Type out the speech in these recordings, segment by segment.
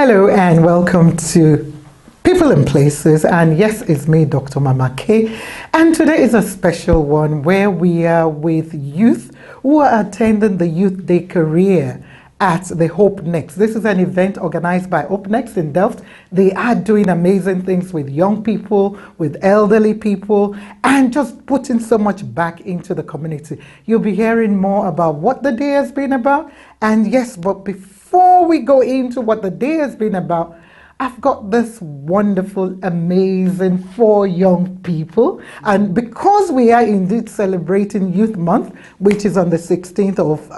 Hello and welcome to People and Places, and yes, it's me, Dr. Mama K, and today is a special one where we are with youth who are attending the Youth Day career at the Hope Next. This is an event organized by Hope Next in Delft. They are doing amazing things with young people, with elderly people, and just putting so much back into the community. You'll be hearing more about what the day has been about, and yes, but before we go into what the day has been about, I've got this wonderful, amazing 4 young people. And because we are indeed celebrating Youth Month, which is on the 16th of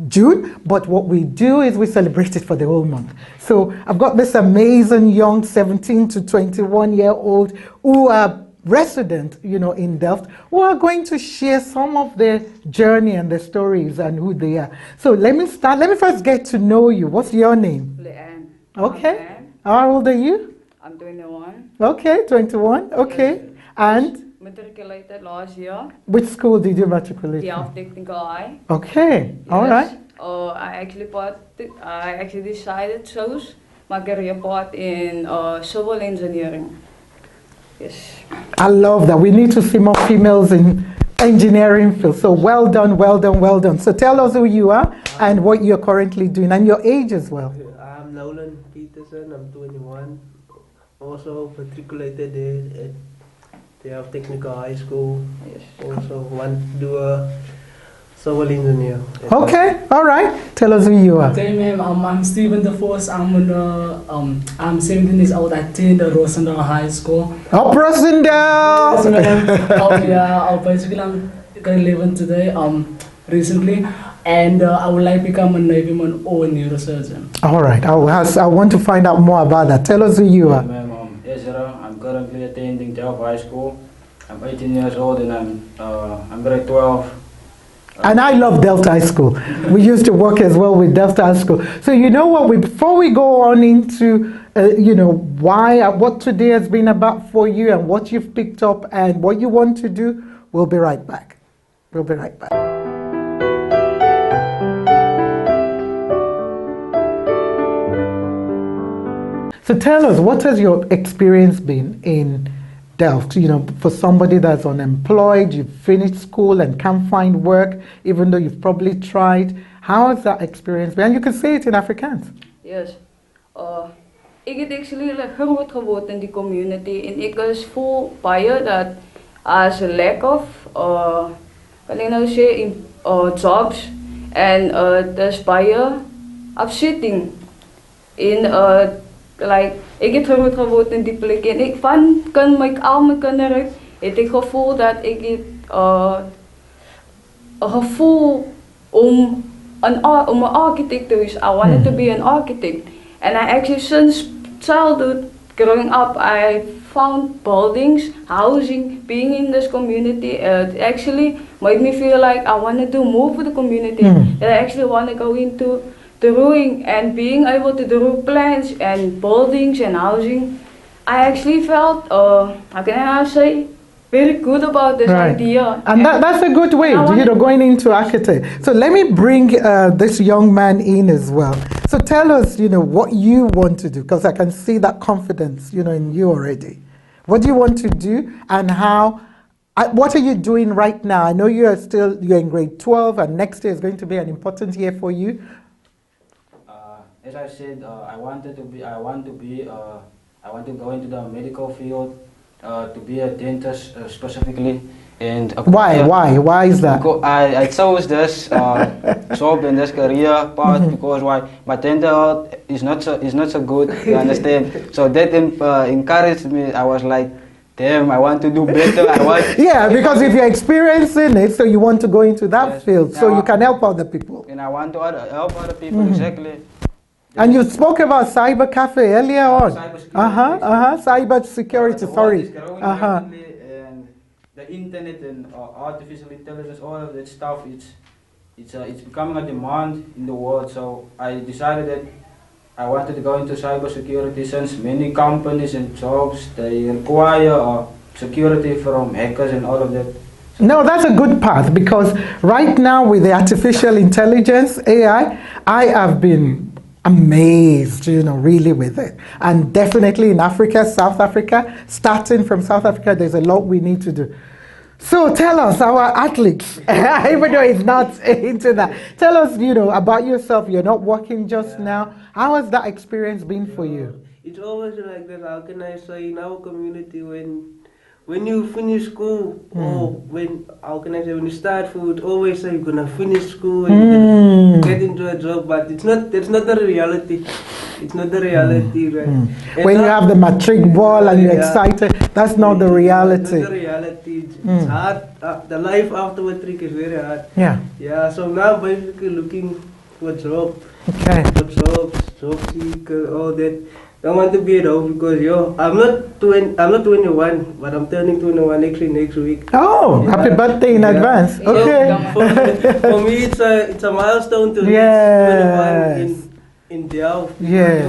June, but what we do is we celebrate it for the whole month. So I've got this amazing young 17 to 21-year-old who are resident, in Delft, who are going to share some of their journey and their stories and who they are. So let me first get to know you. What's your name? Leanne. Okay. How old are you? I'm 21. Okay, 21. Okay. Yes. And? Matriculated last year. Which school did you matriculate? Delft Technical High. Okay. Yes. All right. I actually decided to choose my career path in civil engineering. Yes. I love that. We need to see more females in engineering field. So well done, well done, well done. So tell us who you are and what you're currently doing and your age as well. I'm Nolan Peterson. I'm 21. Also matriculated at the Technical High School. Yes. Also want to do a civil engineer. Okay, all right. Tell us who you are. Okay, ma'am. I'm Stephen the Force. I'm 17 years old. I attend Rosendale High School. Up Rosendale! Yes, ma'am. Basically, I'm grade 11 today. Recently, and I would like to become a navyman or a neurosurgeon. All right. I want to find out more about that. Tell us who you are. Ma'am, I'm Ezra. I'm currently attending Delft High School. I'm 18 years old and I'm grade 12. And I love Delft High School. We used to work as well with Delft High School. So you know what? Before we go on into what today has been about for you and what you've picked up and what you want to do, we'll be right back. We'll be right back. So tell us, what has your experience been in Delft? For somebody that's unemployed, you've finished school and can't find work, even though you've probably tried. How has that experience been? And you can say it in Afrikaans. Yes. Ik het actually groot geworden in die community en ik is voel baie dat as a lack of jobs and there's baie upsetting in ik het groot geworden in die plek en ik al mijn kinderen het ik gevoel dat ik het een gevoel om een architect te wees. I wanted to be an architect, and I actually since childhood growing up I found buildings, housing, being in this community. It actually made me feel like I wanted to move with the community. That I actually want to go into drawing and being able to draw plans and buildings and housing. I actually felt, how can I say, very good about this idea. And that's a good way, going into architect. So let me bring this young man in as well. So tell us, what you want to do, because I can see that confidence, in you already. What do you want to do and how? What are you doing right now? I know you're in grade 12 and next year is going to be an important year for you. As I said, I want to go into the medical field, to be a dentist specifically. And why is that? Because I chose this job in this career path because my dental health is not so good. You understand? So that encouraged me. I was like, damn, I want to do better. Yeah, because if you're experiencing it, so you want to go into that field, so you can help other people. And I want to help other people, exactly. And you spoke about cyber cafe earlier on. Cyber security, sorry. And the internet and artificial intelligence, all of that stuff, it's becoming a demand in the world. So I decided that I wanted to go into cyber security since many companies and jobs, they require security from hackers and all of that. No, that's a good path, because right now with the artificial intelligence, AI, amazed, really with it. And definitely in Africa, South Africa, starting from South Africa, there's a lot we need to do. So tell us, our athletes, even though it's not into that, tell us, about yourself. You're not working just now. How has that experience been for you? It's always like that. How can I say, in our community, when you finish school, or when you start school, it's always say you're gonna finish school and get into a job, but that's not the reality. It's not the reality, right? When you have the matric ball and you're excited, that's not the reality. Not the reality. It's hard. The life after matric is very hard. Yeah. Yeah. So now basically looking for job. Okay. For job seeker, all that. I want to be at home because I'm not 21, but I'm turning 21 next week. Oh, Yeah. happy birthday in advance. Yeah. Okay. For me, it's a milestone to Yes. reach 21 in Delft. Yes.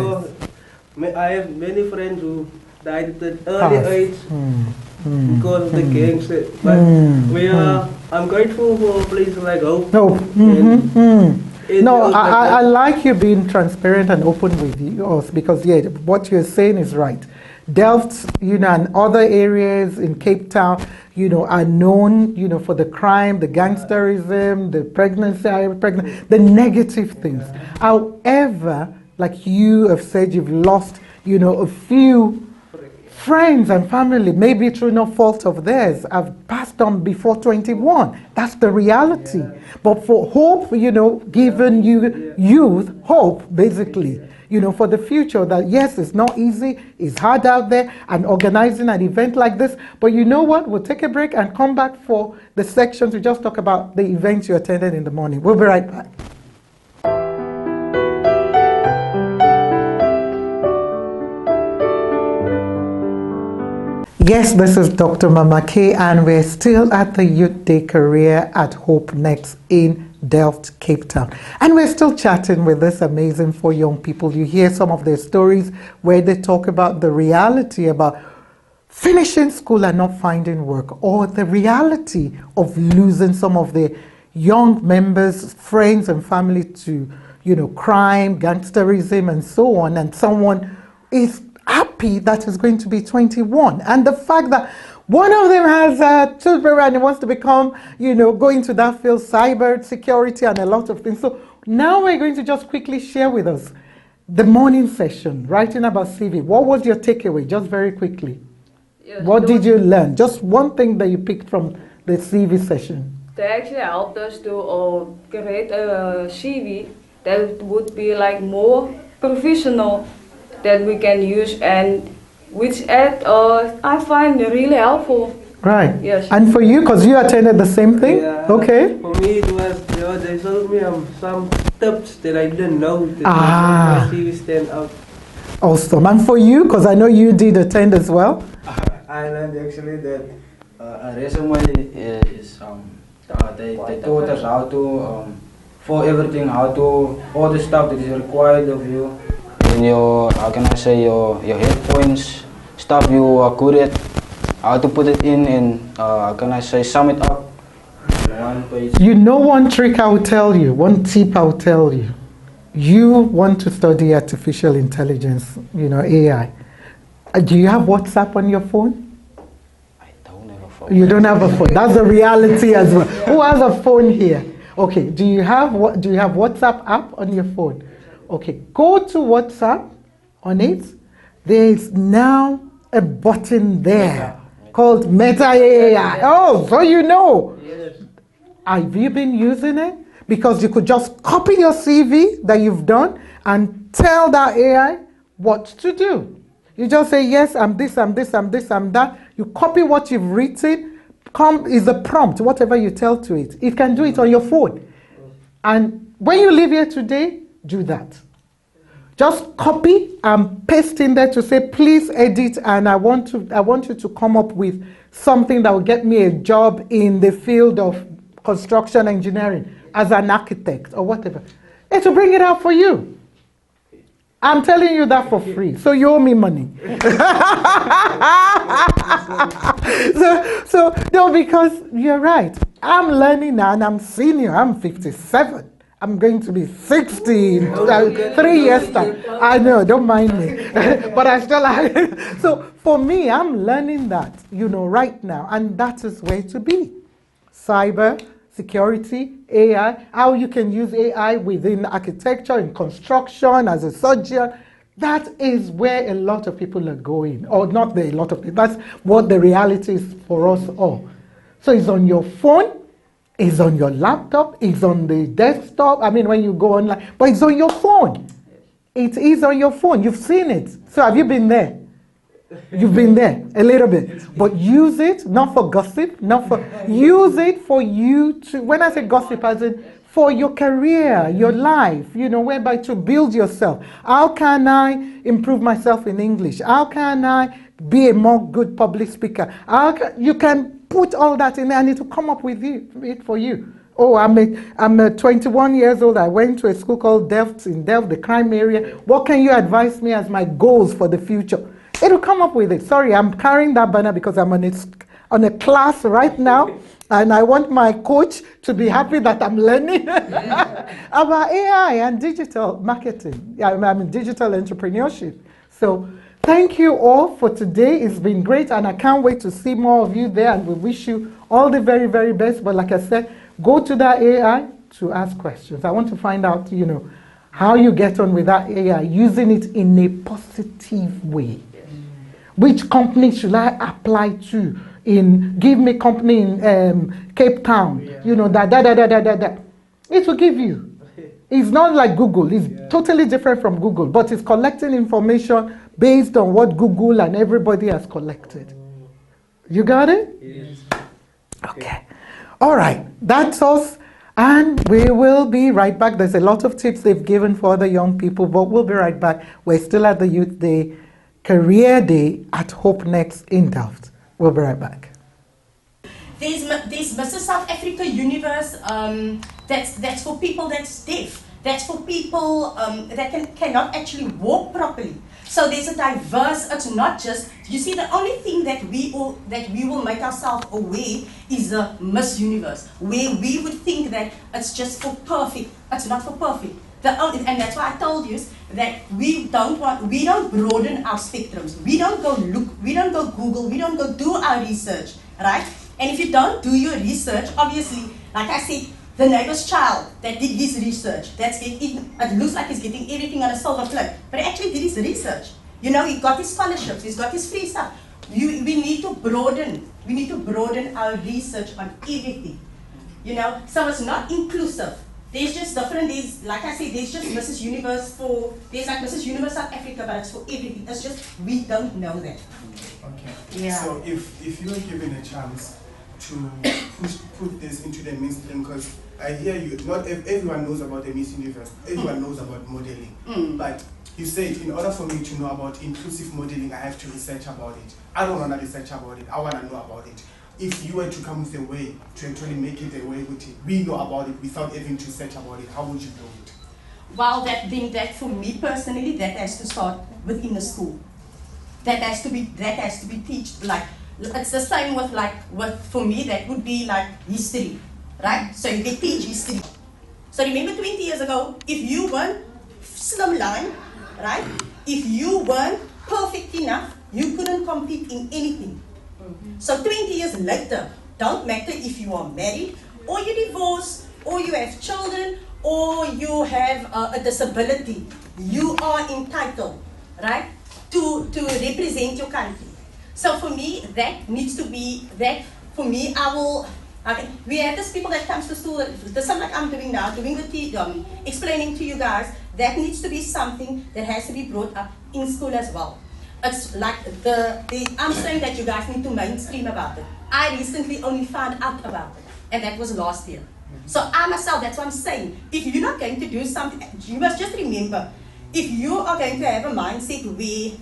I have many friends who died at an early age because of the gangster. But I'm grateful for a place like Hope. No. And No, I like you being transparent and open with us because, what you're saying is right. Delft, and other areas in Cape Town, are known, for the crime, the gangsterism, the pregnancy, the negative things. However, like you have said, you've lost, a few friends and family, maybe through no fault of theirs, have passed on before 21. That's the reality. But for hope, giving you youth hope, basically, for the future, that yes, it's not easy, it's hard out there, and organizing an event like this. But you know what? We'll take a break and come back for the section to just talk about the events you attended in the morning. We'll be right back. Yes, this is Dr. Mama K, and we're still at the Youth Day Career at Hope Next in Delft, Cape Town. And we're still chatting with this amazing 4 young people. You hear some of their stories where they talk about the reality about finishing school and not finding work, or the reality of losing some of their young members, friends and family to, crime, gangsterism and so on, and someone is happy that is going to be 21. And the fact that one of them has children and he wants to become, go into that field, cyber security and a lot of things. So now we're going to just quickly share with us the morning session, writing about CV. What was your takeaway, just very quickly? Yes, What did you learn? Just one thing that you picked from the CV session. They actually helped us to create a CV that would be like more professional, that we can use, and which I find really helpful. Right. Yes. And for you, because you attended the same thing? Yeah. Okay. For me, it was, they showed me some tips that I didn't know that Ah. my CV stand out. Awesome. And for you, because I know you did attend as well. I learned actually that a resume is they taught us how to for everything, how to all the stuff that is required of you. And your, how can I say, your hit points, stuff you are good at, how to put it in, and how can I say, sum it up in one page. One trick I will tell you, one tip I will tell you. You want to study artificial intelligence, AI. Do you have WhatsApp on your phone? I don't have a phone. You don't have a phone. That's the reality as well. Who has a phone here? Okay. Do you have WhatsApp app on your phone? Okay, go to WhatsApp. On it, there is now a button there called Meta AI. Oh, so you know. Yes. Have you been using it? Because you could just copy your CV that you've done and tell that AI what to do. You just say, yes, I'm this, I'm this, I'm this, I'm that. You copy what you've written, is a prompt, whatever you tell to it. It can do it on your phone. And when you leave here today, do that. Just copy and paste in there to say, please edit, and I want you to come up with something that will get me a job in the field of construction engineering as an architect or whatever. It will bring it out for you. I'm telling you that for free, so you owe me money. so no, because you're right. I'm learning now, and I'm senior. I'm 57. I'm going to be 60 in 3 years time. I know, don't mind me. But I still like. So for me, I'm learning that, right now. And that is where to be. Cyber, security, AI, how you can use AI within architecture, in construction, as a surgeon. That is where a lot of people are going. Or not a lot of people. That's what the reality is for us all. So it's on your phone. It's on your laptop, it's on the desktop. I mean, when you go online, but it's on your phone. It is on your phone. You've seen it. So have you been there? You've been there a little bit. But use it, not for gossip, use it for you to, when I say gossip, as in for your career, your life, whereby to build yourself. How can I improve myself in English? How can I be a more good public speaker? You can put all that in there and it will come up with it for you. Oh, I'm 21 years old. I went to a school called Delft in Delft, the crime area. What can you advise me as my goals for the future? It will come up with it. Sorry, I'm carrying that banner because I'm on a class right now, and I want my coach to be happy that I'm learning about AI and digital marketing. Yeah, I mean digital entrepreneurship. So thank you all for today. It's been great, and I can't wait to see more of you there, and we wish you all the very, very best. But like I said, go to that AI to ask questions. I want to find out, how you get on with that AI, using it in a positive way. Which company should I apply to? Give me company in Cape Town. It will give you. It's not like Google. It's totally different from Google, but it's collecting information based on what Google and everybody has collected. You got it? Yes. Okay. All right. That's us. And we will be right back. There's a lot of tips they've given for other young people, but we'll be right back. We're still at the Youth Day, Career Day at Hope Next in Delft. We'll be right back. There's Mrs. South Africa Universe, that's for people that's deaf. That's for people that cannot actually walk properly. So there's a diverse, it's not just, you see, the only thing that we will make ourselves aware is the Miss Universe, where we would think that it's just for perfect. It's not for perfect. And that's why I told you that we don't broaden our spectrums. We don't go look, we don't go Google, we don't go do our research, right? And if you don't do your research, obviously, like I said, the neighbor's child that did his research, it looks like he's getting everything on a silver plate, but he actually did his research. He got his scholarships, he's got his free stuff. We need to broaden our research on everything. So it's not inclusive. There's just different, like I said, there's just Mrs. Universe there's like Mrs. Universe South Africa, but it's for everything. It's just, we don't know that. Okay. Yeah. So if you were given a chance to put this into the mainstream, because I hear you, not everyone knows about the Miss Universe, everyone knows about modeling, but you said in order for me to know about inclusive modeling, I have to research about it. I don't want to research about it, I want to know about it. If you were to come with a way to actually make it a way with it, we know about it without having to search about it, how would you do it? Well, that for me personally, that has to start within the school. That has to be taught. Like, it's the same with for me, that would be like history, right? So you can teach history. So remember 20 years ago, if you weren't slimline, right? If you weren't perfect enough, you couldn't compete in anything. So 20 years later, don't matter if you are married, or you're divorced, or you have children, or you have a disability, you are entitled, right, to represent your country. So for me, that needs to be, for me, we have these people that comes to school, the same like I'm doing now, explaining to you guys, that needs to be something that has to be brought up in school as well. It's like I'm saying that you guys need to mainstream about it. I recently only found out about it, and that was last year. So I myself, that's what I'm saying. If you're not going to do something, you must just remember, if you are going to have a mindset where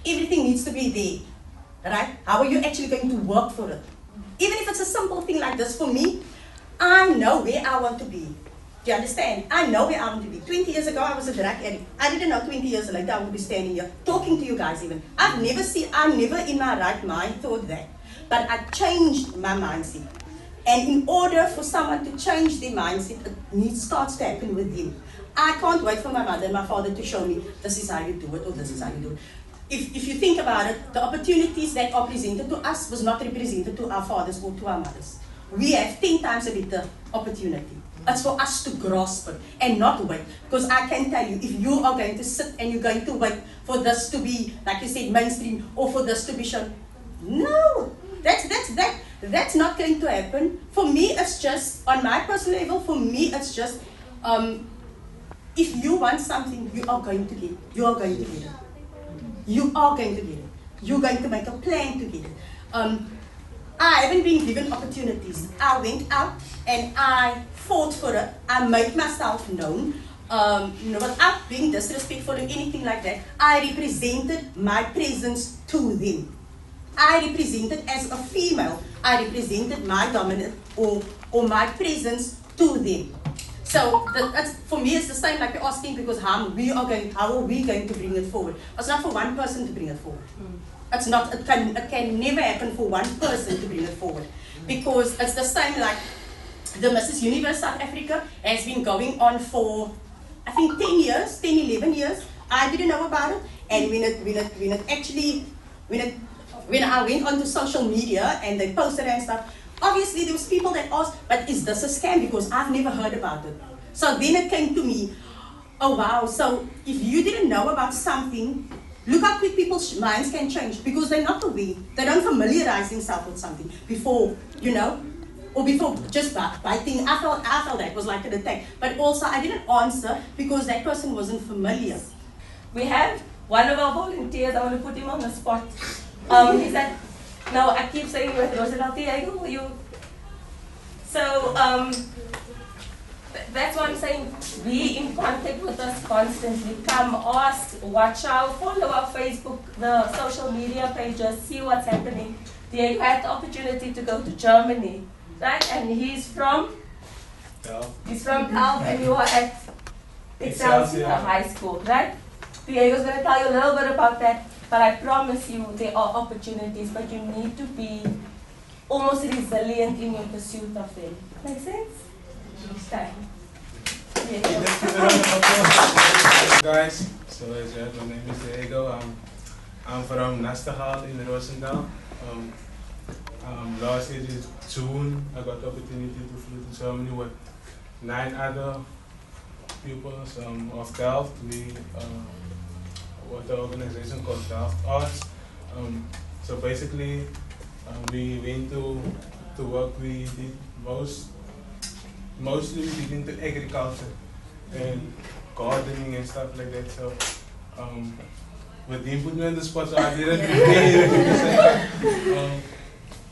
everything needs to be there, right? How are you actually going to work for it? Even if it's a simple thing like this, for me, I know where I want to be. Do you understand? I know where I want to be. 20 years ago, I was a drug addict. I didn't know 20 years later I would be standing here talking to you guys even. I never in my right mind thought that. But I changed my mindset. And in order for someone to change their mindset, it starts to happen with you. I can't wait for my mother and my father to show me this is how you do it or this is how you do it. If you think about it, the opportunities that are presented to us was not represented to our fathers or to our mothers. We have 10 times a better opportunity. It's for us to grasp it and not wait. Because I can tell you, if you are going to sit and you're going to wait for this to be, like you said, mainstream, or for this to be shown, no, that's not going to happen. For me, it's just, on my personal level, for me, it's just, if you want something, you are going to get it. You are going to get it. You are going to get it. You're going to make a plan to get it. I haven't been given opportunities. I went out and I fought for it. I made myself known. Without being disrespectful or anything like that, I represented my presence to them. I represented, as a female, I represented my dominant or my presence to them. So that's, for me, it's the same like you're asking, because how are we going to bring it forward? It's not for one person to bring it forward. It's not. It can never happen for one person to bring it forward, because it's the same like the Mrs. Universe South Africa has been going on for, I think, 10 years, 10, 11 years. I didn't know about it, and when I went onto social media and they posted and stuff, obviously there was people that asked, but is this a scam? Because I've never heard about it. So then it came to me, oh wow, so if you didn't know about something, look how quick people's minds can change, because they're not aware. They don't familiarize themselves with something before, or before just biting. I felt that was like an attack. But also I didn't answer because that person wasn't familiar. We have one of our volunteers, I want to put him on the spot. He said, no, I keep saying with Rosabel, Diego, you. So that's what I'm saying. Be in contact with us constantly. Come, ask, watch out, follow our Facebook, the social media pages, see what's happening. Diego had the opportunity to go to Germany, right? And he's from? He's from Delft, and you are at Excelsior High School, right? Diego's going to tell you a little bit about that. But I promise you, there are opportunities, but you need to be almost resilient in your pursuit of them. Make sense? Okay. Guys, so as you heard, my name is Diego. I'm from Nastergaal in Roosendaal. Last year in June, I got the opportunity to fly to Germany with 9 other pupils of Delft. What the organization called Delft Arts. So basically, we went to work. We did mostly we did into agriculture and gardening and stuff like that. So, but they put me on the spot, so I didn't prepare anything to say.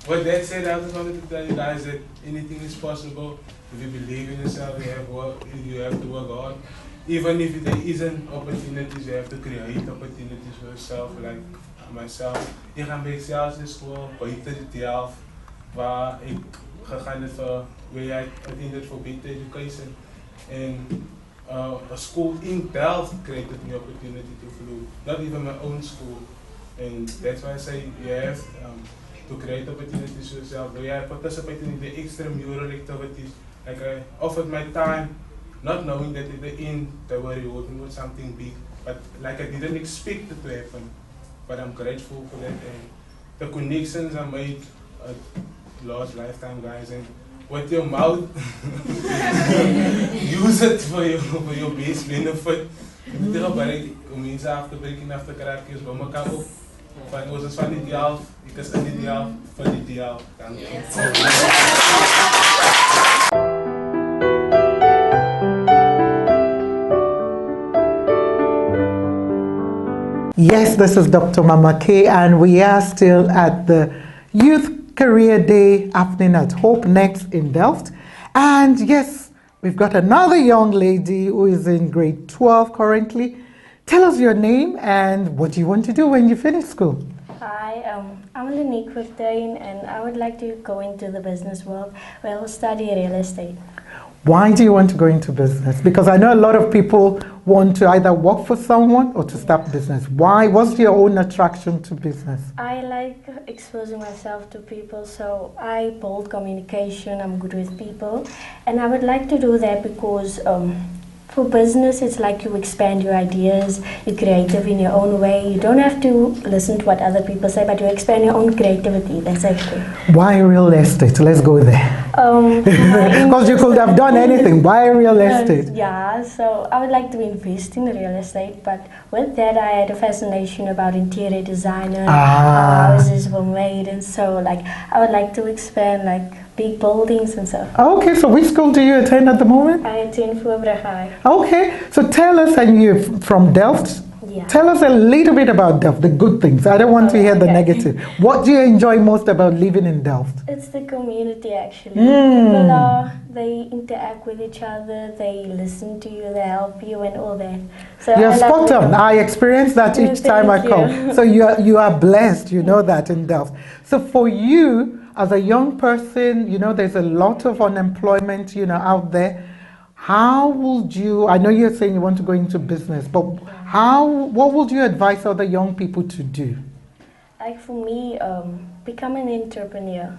With that said, I just wanted to tell you guys that anything is possible. If you believe in yourself, you have to work hard. Even if there isn't opportunities, you have to create opportunities for yourself. Like myself, ik ga bij Excelsior school, buiten de Delft, waar ik gegaan heb voor, waar jij attended for better education. And a school in Delft created me opportunity to fly, not even my own school. And that's why I say you have to create opportunities for yourself. Where I participate in the extramural activities, like I offered my time, not knowing that at the end they were rewarding with something big, but like I didn't expect it to happen. But I'm grateful for that, and the connections I made last lifetime, guys. And with your mouth, use it for your best benefit. Niet te gebruiken om mensen af te breken, af te kraken, bij elkaar op. Van ons is van ideaal, ik is een ideaal, van ideaal. Dank je. Yes, this is Dr. Mama K, and we are still at the Youth Career Day happening at Hope Next in Delft. And yes, we've got another young lady who is in grade 12 currently. Tell us your name and what you want to do when you finish school. Hi, I'm Lenique Fortuin, and I would like to go into the business world where I will study real estate. Why do you want to go into business? Because I know a lot of people want to either work for someone or to start business. Why? What's your own attraction to business? I like exposing myself to people, so I build communication, I'm good with people, and I would like to do that because for business it's like you expand your ideas, you're creative in your own way, you don't have to listen to what other people say, but you expand your own creativity. That's actually. Why real estate? Let's go there. Because you could have done anything. Why real estate? Yeah, so I would like to invest in real estate, but with that I had a fascination about interior designer, how houses were made, and so like I would like to expand like big buildings and stuff. Okay, so which school do you attend at the moment? I attend Voorbrug High. Okay, so tell us, and you're from Delft? Yeah. Tell us a little bit about Delft, the good things. I don't want to hear the negative. What do you enjoy most about living in Delft? It's the community actually. People they interact with each other, they listen to you, they help you and all that. So You're spot on. I experience that each time I come. So you are blessed, you know that in Delft. So for you, as a young person, you know, there's a lot of unemployment, you know, out there. How would you, I know you're saying you want to go into business, but what would you advise other young people to do? Like for me, become an entrepreneur.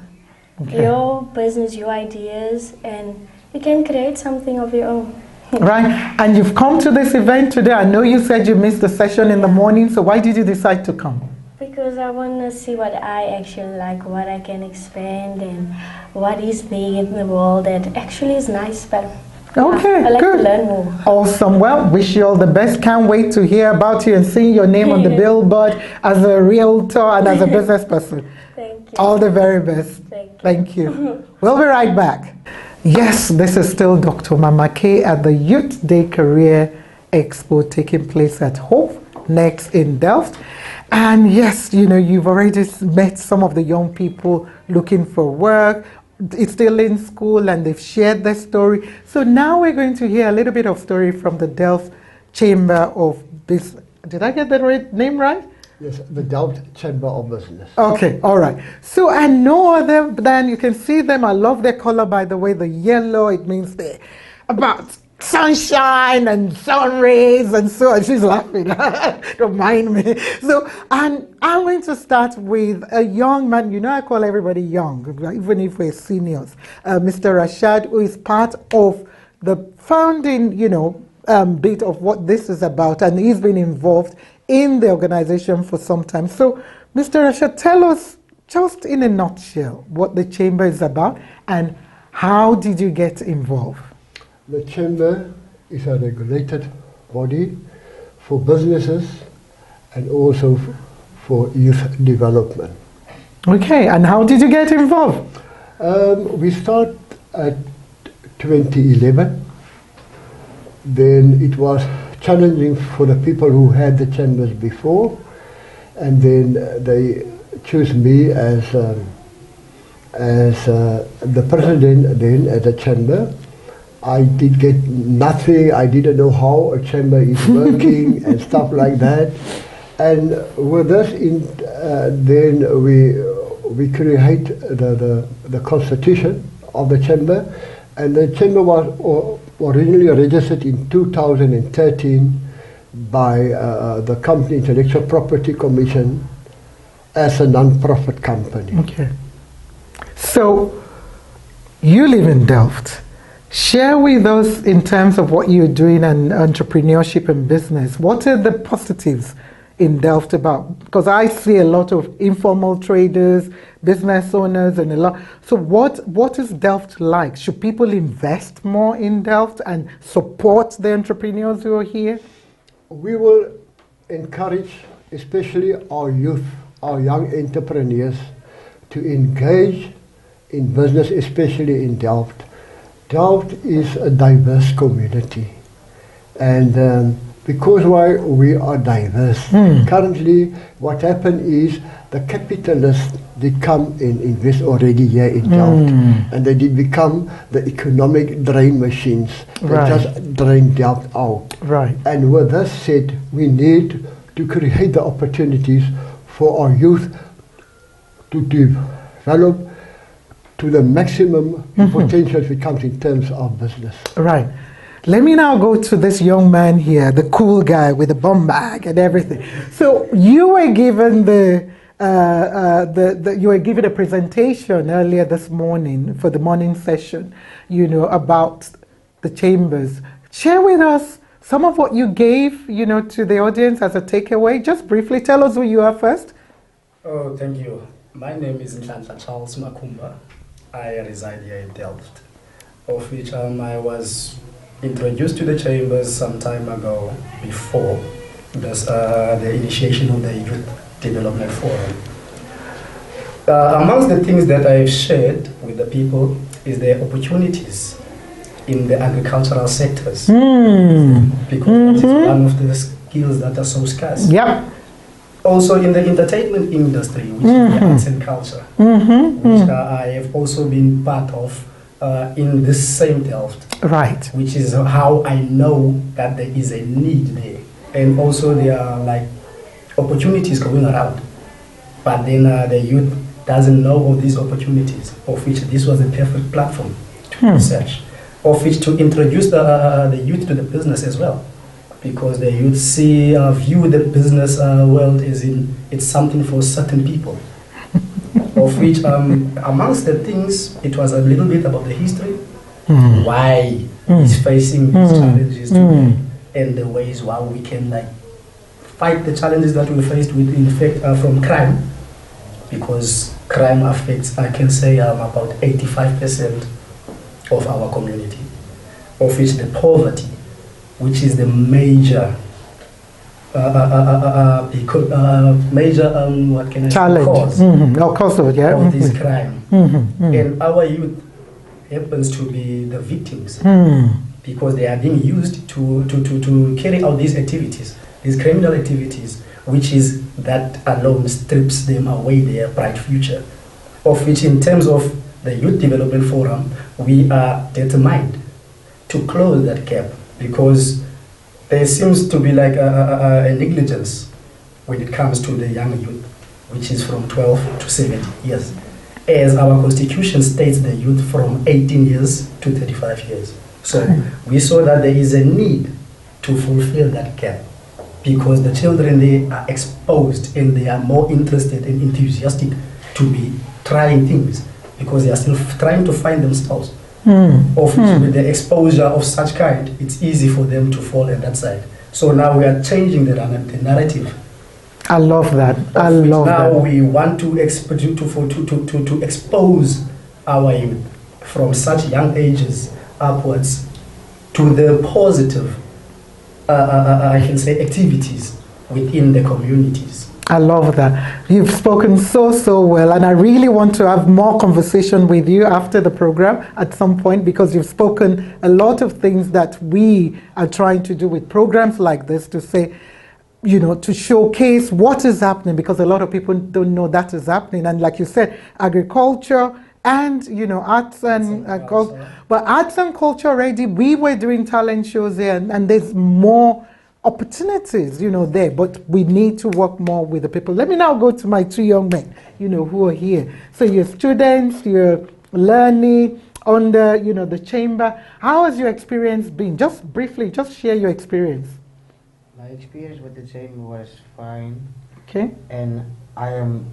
Okay. Your business, your ideas, and you can create something of your own. Right, and you've come to this event today. I know you said you missed the session in the morning, so why did you decide to come? Because I want to see what I actually like, what I can expand, and what is there in the world that actually is nice, but okay, I like good. to learn more. Awesome. Well, wish you all the best. Can't wait to hear about you and see your name on the billboard as a realtor and as a business person. Thank you. All the very best. Thank you. We'll be right back. Yes, this is still Dr. Mama K at the Youth Day Career Expo taking place at Hope next in Delft. And yes, you know, you've already met some of the young people looking for work. It's still in school and they've shared their story. So now we're going to hear a little bit of story from the Delft Chamber of Business. Did I get that name right? Yes, the Delft Chamber of Business. Okay, all right. So I no other than, you can see them. I love their color, by the way, the yellow. It means they're about sunshine and sun rays and so on. She's laughing. Don't mind me. So, and I'm going to start with a young man. You know, I call everybody young, even if we're seniors. Mr. Rashad, who is part of the founding, you know, bit of what this is about, and he's been involved in the organization for some time. So, Mr. Rashad, tell us just in a nutshell what the chamber is about and how did you get involved? The chamber is a regulated body for businesses and also for youth development. Okay, and how did you get involved? We start at 2011. Then it was challenging for the people who had the chambers before, and then they chose me as the president then at the chamber. I did get nothing. I didn't know how a chamber is working and stuff like that. And with us, then we create the constitution of the chamber, and the chamber was originally registered in 2013 by the Company Intellectual Property Commission as a non-profit company. Okay. So you live in Delft. Share with us in terms of what you're doing and entrepreneurship and business. What are the positives in Delft about? Because I see a lot of informal traders, business owners, and a lot. So what is Delft like? Should people invest more in Delft and support the entrepreneurs who are here? We will encourage, especially our youth, our young entrepreneurs, to engage in business, especially in Delft. Delft is a diverse community, and because why we are diverse, currently what happened is the capitalists did come and invest already here in Delft, and they did become the economic drain machines that just drain Delft out. Right. And with that said, we need to create the opportunities for our youth to develop, to the maximum potential if it comes in terms of business. Right. Let me now go to this young man here, the cool guy with the bum bag and everything. So you were given you were given a presentation earlier this morning for the morning session, about the chambers. Share with us some of what you gave, to the audience as a takeaway. Just briefly tell us who you are first. Oh, thank you. My name is Nhlanhla Charles Makumba. I reside here in Delft, of which I was introduced to the chambers some time ago before the initiation of the Youth Development Forum. Amongst the things that I've shared with the people is the opportunities in the agricultural sectors, because it's one of the skills that are so scarce. Yep. Also in the entertainment industry, which is the arts and culture, which I have also been part of in this same Delft. Right. Which is how I know that there is a need there. And also there are like opportunities going around. But then the youth doesn't know of these opportunities, of which this was a perfect platform to research, of which to introduce the youth to the business as well. Because the youth view the business world as in it's something for certain people. Of which amongst the things, it was a little bit about the history, why he's facing these challenges today, and the ways how we can fight the challenges that we faced with, in fact, from crime, because crime affects, I can say, about 85% of our community, of which the poverty, which is the major what can I challenge cause of this crime. And our youth happens to be the victims because they are being used to carry out these activities, these criminal activities, which is that alone strips them away their bright future. Of which, in terms of the Youth Development Forum, we are determined to close that gap, because there seems to be a negligence when it comes to the young youth, which is from 12 to 17 years. As our constitution states, the youth from 18 years to 35 years. So we saw that there is a need to fulfill that gap, because the children, they are exposed and they are more interested and enthusiastic to be trying things, because they are still trying to find themselves. Of which, with the exposure of such kind, it's easy for them to fall on that side. So now we are changing the narrative. I love that. I love that. Now we want to expose our youth from such young ages upwards to the positive, I can say, activities within the communities. I love that. You've spoken so well, and I really want to have more conversation with you after the program at some point, because you've spoken a lot of things that we are trying to do with programs like this, to say, to showcase what is happening, because a lot of people don't know that is happening. And like you said, agriculture and arts and culture. But arts and culture already, we were doing talent shows here, and there's more opportunities, there, but we need to work more with the people. Let me now go to my two young men, who are here. So you're students, you're learning under, the chamber. How has your experience been? Just briefly, just share your experience. My experience with the chamber was fine. Okay. And I'm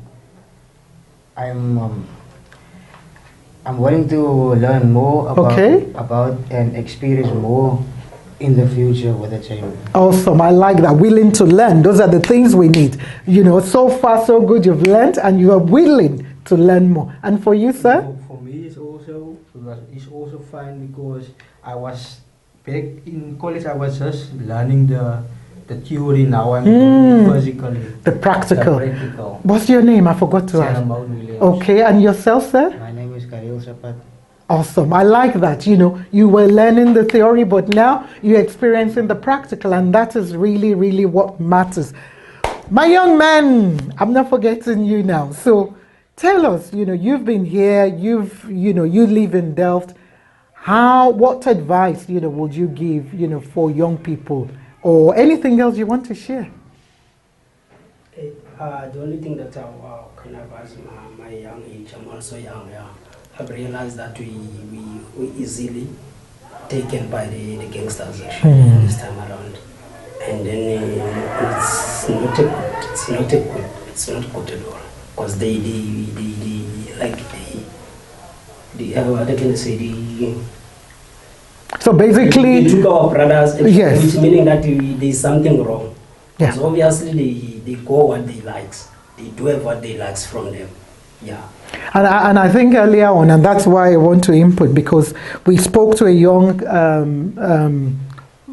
willing to learn more about and experience more in the future with the chamber. Awesome. I like that. Willing to learn. Those are the things we need. So far so good. You've learned and you are willing to learn more. And for you, sir? For me, it's also fine, because I was back in college. I was just learning the theory. Now I'm doing physically. The practical. The practical. What's your name? I forgot to ask. Okay. And yourself, sir? My name is Karil Sapat. Awesome. I like that. You were learning the theory, but now you're experiencing the practical, and that is really, really what matters. My young man, I'm not forgetting you now. So tell us, you've been here, you live in Delft. What advice, would you give, for young people, or anything else you want to share? The only thing that I can advise my young age, I'm also young, I've realized that we easily taken by the gangsters actually this time around. And then it's not good at all. Because they what I can say, So basically, they took our brothers, yes, which meaning that there's something wrong. Yeah. Because obviously they go what they like. They do have what they like from them. Yeah. And I think earlier on, and that's why I want to input, because we spoke to a young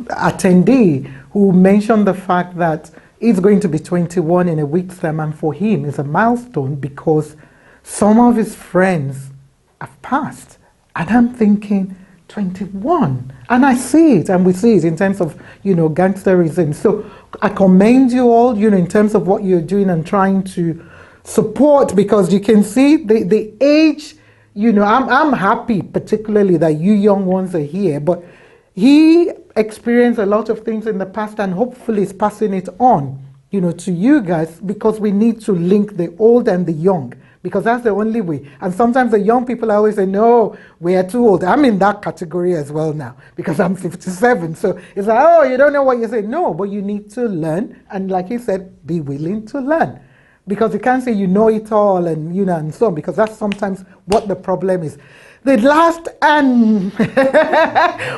attendee who mentioned the fact that he's going to be 21 in a week's time, and for him it's a milestone because some of his friends have passed. And I'm thinking, 21, and I see it, and we see it in terms of, gangsterism. So I commend you all, in terms of what you're doing and trying to support, because you can see the age, I'm happy particularly that you young ones are here, but he experienced a lot of things in the past and hopefully is passing it on, to you guys, because we need to link the old and the young, because that's the only way. And sometimes the young people always say, no, we are too old. I'm in that category as well now because I'm 57. So it's like, oh, you don't know what you say. No, but you need to learn. And like you said, be willing to learn. Because you can't say you know it all and, and so on, because that's sometimes what the problem is. The last and,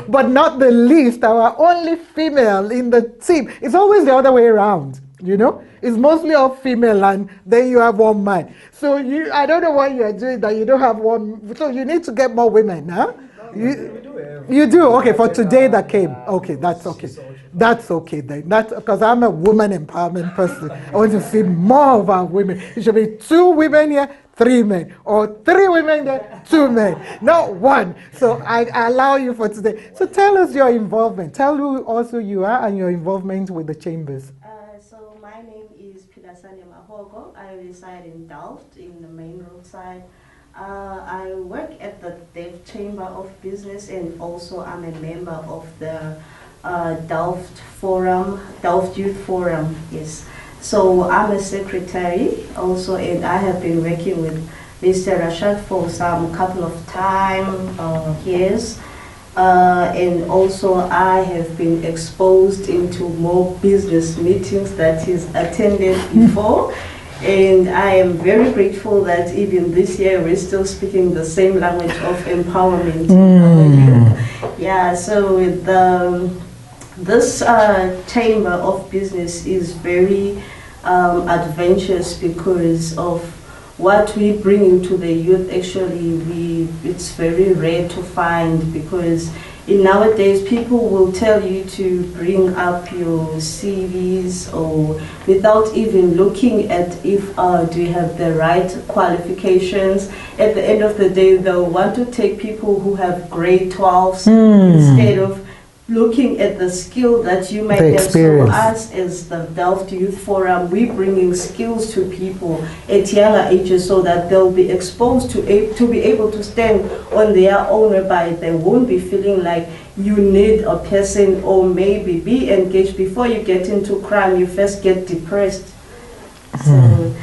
but not the least, our only female in the team. It's always the other way around. It's mostly all female and then you have one man. So I don't know why you are doing that. You don't have one. So you need to get more women, huh? You do? Okay, for today that came. Okay, that's okay. That's okay then. That's because I'm a woman empowerment person. I want to see more of our women. It should be 2 women here, 3 men, or 3 women there, 2 men, not 1. So I allow you for today. So tell us your involvement. Tell who also you are and your involvement with the chambers. So my name is Pilasanya Mahogo. I reside in Delft, in the main road side. I work at the Delft Chamber of Business, and also I'm a member of the Delft Forum, Delft Youth Forum. Yes. So I'm a secretary also, and I have been working with Mr. Rashad for some couple of years. And also I have been exposed into more business meetings that he's attended before. And I am very grateful that even this year we're still speaking the same language of empowerment. Yeah, so this chamber of business is very adventurous because of what we bring into the youth. Actually, it's very rare to find, because nowadays people will tell you to bring up your CVs or without even looking at if do you have the right qualifications. At the end of the day, they'll want to take people who have grade 12s instead of looking at the skill that you might have. So us as the Delft Youth Forum, we're bringing skills to people at younger ages so that they'll be exposed to be able to stand on their own, whereby they won't be feeling like you need a person, or maybe be engaged before you get into crime. You first get depressed. So,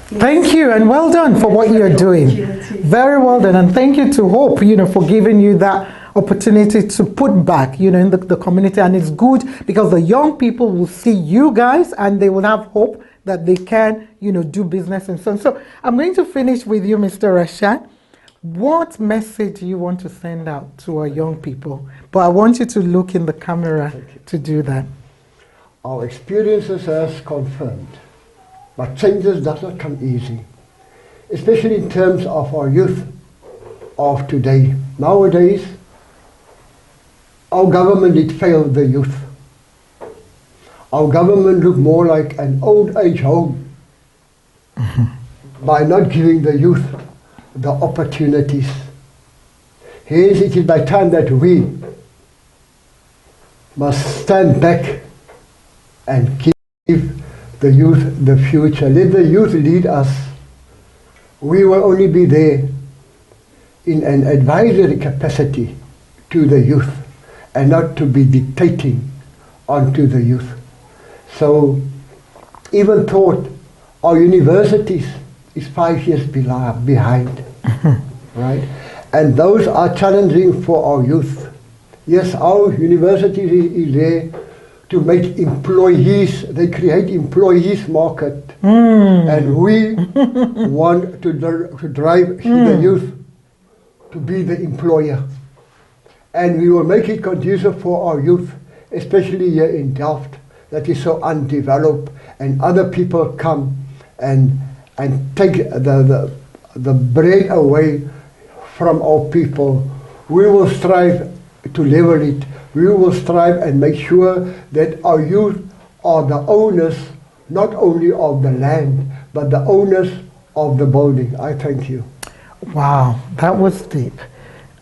thank you, and well done for what you're doing. Very well done, and thank you to Hope, for giving you that opportunity to put back, in the community. And it's good because the young people will see you guys and they will have hope that they can, do business and so on. So I'm going to finish with you, Mr. Rashad. What message do you want to send out to our young people? But I want you to look in the camera to do that. Our experiences has confirmed, but changes does not come easy, especially in terms of our youth of today. Nowadays, our government did fail the youth. Our government looked more like an old age home by not giving the youth the opportunities. Hence, it is by time that we must stand back and give the youth the future. Let the youth lead us. We will only be there in an advisory capacity to the youth, and not to be dictating onto the youth. So even thought our universities is 5 years behind. right? And those are challenging for our youth. Yes, our university is there to make employees, they create employees market. And we want to drive the youth to be the employer. And we will make it conducive for our youth, especially here in Delft, that is so undeveloped, and other people come and take the bread away from our people. We will strive to level it. We will strive and make sure that our youth are the owners, not only of the land, but the owners of the building. I thank you. Wow, that was deep.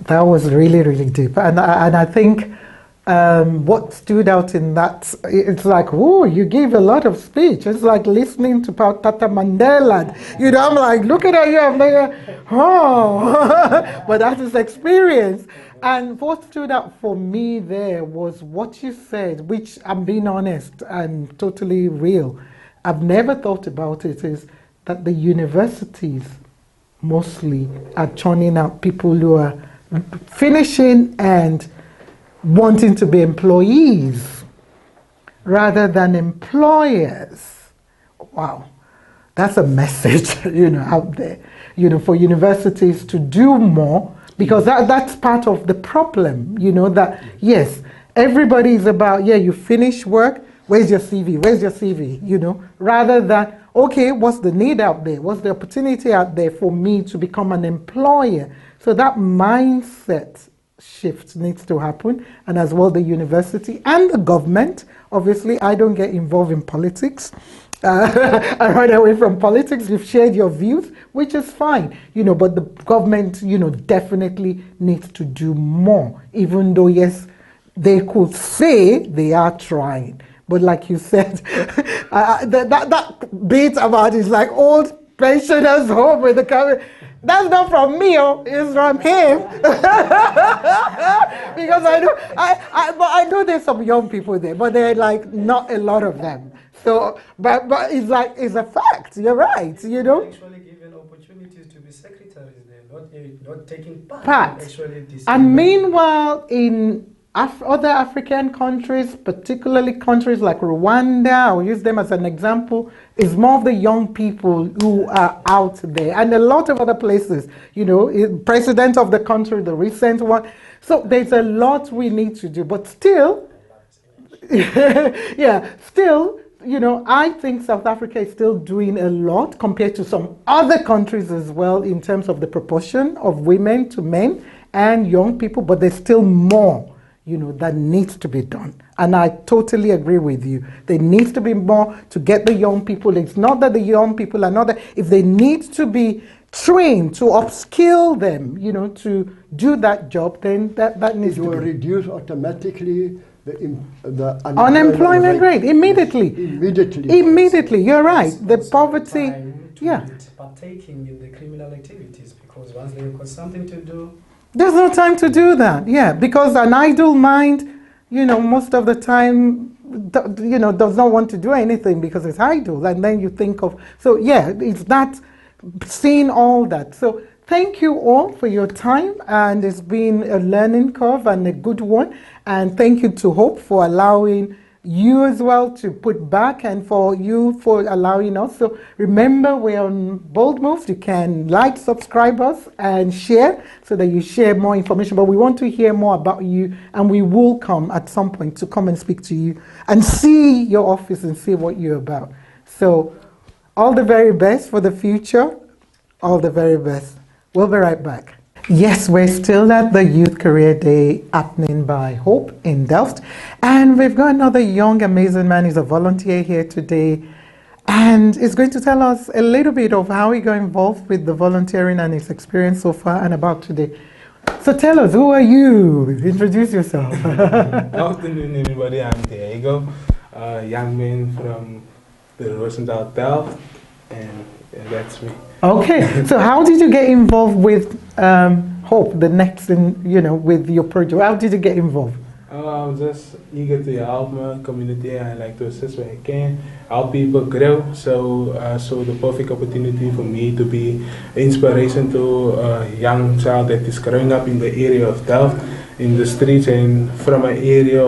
That was really, really deep. And I think what stood out in that, it's like, whoa, you gave a lot of speech. It's like listening to Tata Mandela. You know, I'm like, looking at you, I'm like, oh. But that is experience. And what stood out for me there was what you said, which I'm being honest and totally real. I've never thought about it, is that the universities mostly are churning out people who are finishing and wanting to be employees rather than employers. Wow, that's a message, out there, for universities to do more, because that's part of the problem, that yes, everybody is about, you finish work, where's your CV, rather than, okay, what's the need out there? What's the opportunity out there for me to become an employer? So that mindset shift needs to happen, and as well the university and the government. Obviously, I don't get involved in politics. I run away from politics. You've shared your views, which is fine, but the government, definitely needs to do more, even though, yes, they could say they are trying. But like you said, that bit about is like old pensioners home with the camera. That's not from me, it's from him. Because I know there's some young people there, but they're like not a lot of them. So, but it's like, it's a fact. You're right, Actually given opportunities to be secretaries there, not taking part. And meanwhile, in other African countries, particularly countries like Rwanda, I'll use them as an example, is more of the young people who are out there, and a lot of other places, president of the country, the recent one. So there's a lot we need to do, but still, I think South Africa is still doing a lot compared to some other countries as well in terms of the proportion of women to men and young people, but there's still more that needs to be done. And I totally agree with you. There needs to be more to get the young people. It's not that the young people are not there. If they need to be trained, to upskill them, to do that job, then that needs to be. It will reduce automatically the unemployment rate immediately. Immediately, you're right. The poverty, partaking in the criminal activities, because once they've got something to do, there's no time to do that, because an idle mind, most of the time, does not want to do anything because it's idle. And then you think of, it's that, seeing all that. So thank you all for your time, and it's been a learning curve and a good one. And thank you to Hope for allowing you as well to put back, and for you for allowing us. So remember, we're on Bold Moves. You can like, subscribe us, and share so that you share more information. But we want to hear more about you, and we will come at some point to come and speak to you and see your office and see what you're about. So all the very best for the future. All the very best. We'll be right back. Yes, we're still at the Youth Career Day happening by Hope in Delft. And we've got another young, amazing man. He's a volunteer here today. And he's going to tell us a little bit of how he got involved with the volunteering and his experience so far and about today. So tell us, who are you? Introduce yourself. Good afternoon, everybody. I'm Diego, a young man from the Rosendaal Delft. And that's me. Okay, so how did you get involved with Hope, the next, with your project? How did you get involved? I'm just eager to help my community. I like to assist where I can, help people grow. So, the perfect opportunity for me to be inspiration to a young child that is growing up in the area of Delft, in the streets and from my area,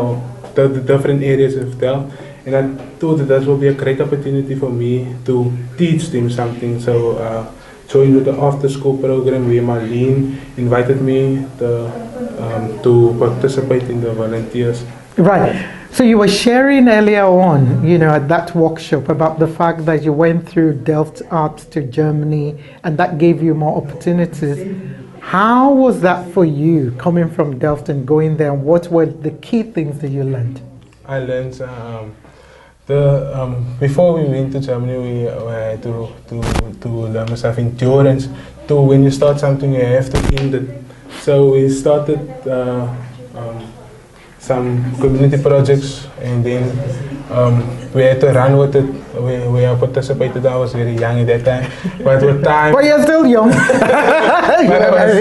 the different areas of Delft. And I thought that will be a great opportunity for me to teach them something. So, joined with the after-school program where Marlene invited me to participate in the volunteers. Right. So you were sharing earlier on, at that workshop about the fact that you went through Delft Arts to Germany and that gave you more opportunities. How was that for you, coming from Delft and going there? And what were the key things that you learned? I learned before we went to Germany, we had to learn myself endurance. To when you start something, you have to end it. So we started some community projects, and then we had to run with it. We participated. I was very young at that time, but with time. But you're still young. But I was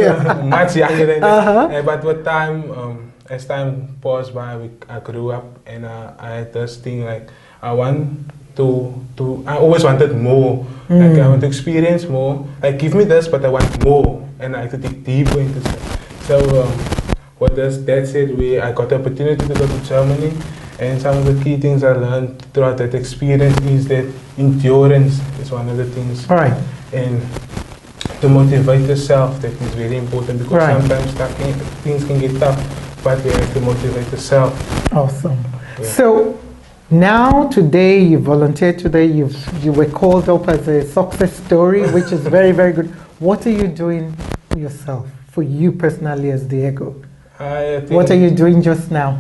much younger than that. But with time, as time passed by, I grew up, and I had this thing like I always wanted more. Like I want to experience more. Like give me this, but I want more, and I have to dig deeper into it. So what that said, I got the opportunity to go to Germany, and some of the key things I learned throughout that experience is that endurance is one of the things. Right. And to motivate yourself, that is very important, because sometimes things can get tough, but you have to motivate yourself. Awesome. Yeah. So now today, you volunteered today, you were called up as a success story, which is very, very good. What are you doing yourself, for you personally as Diego? What are you doing just now?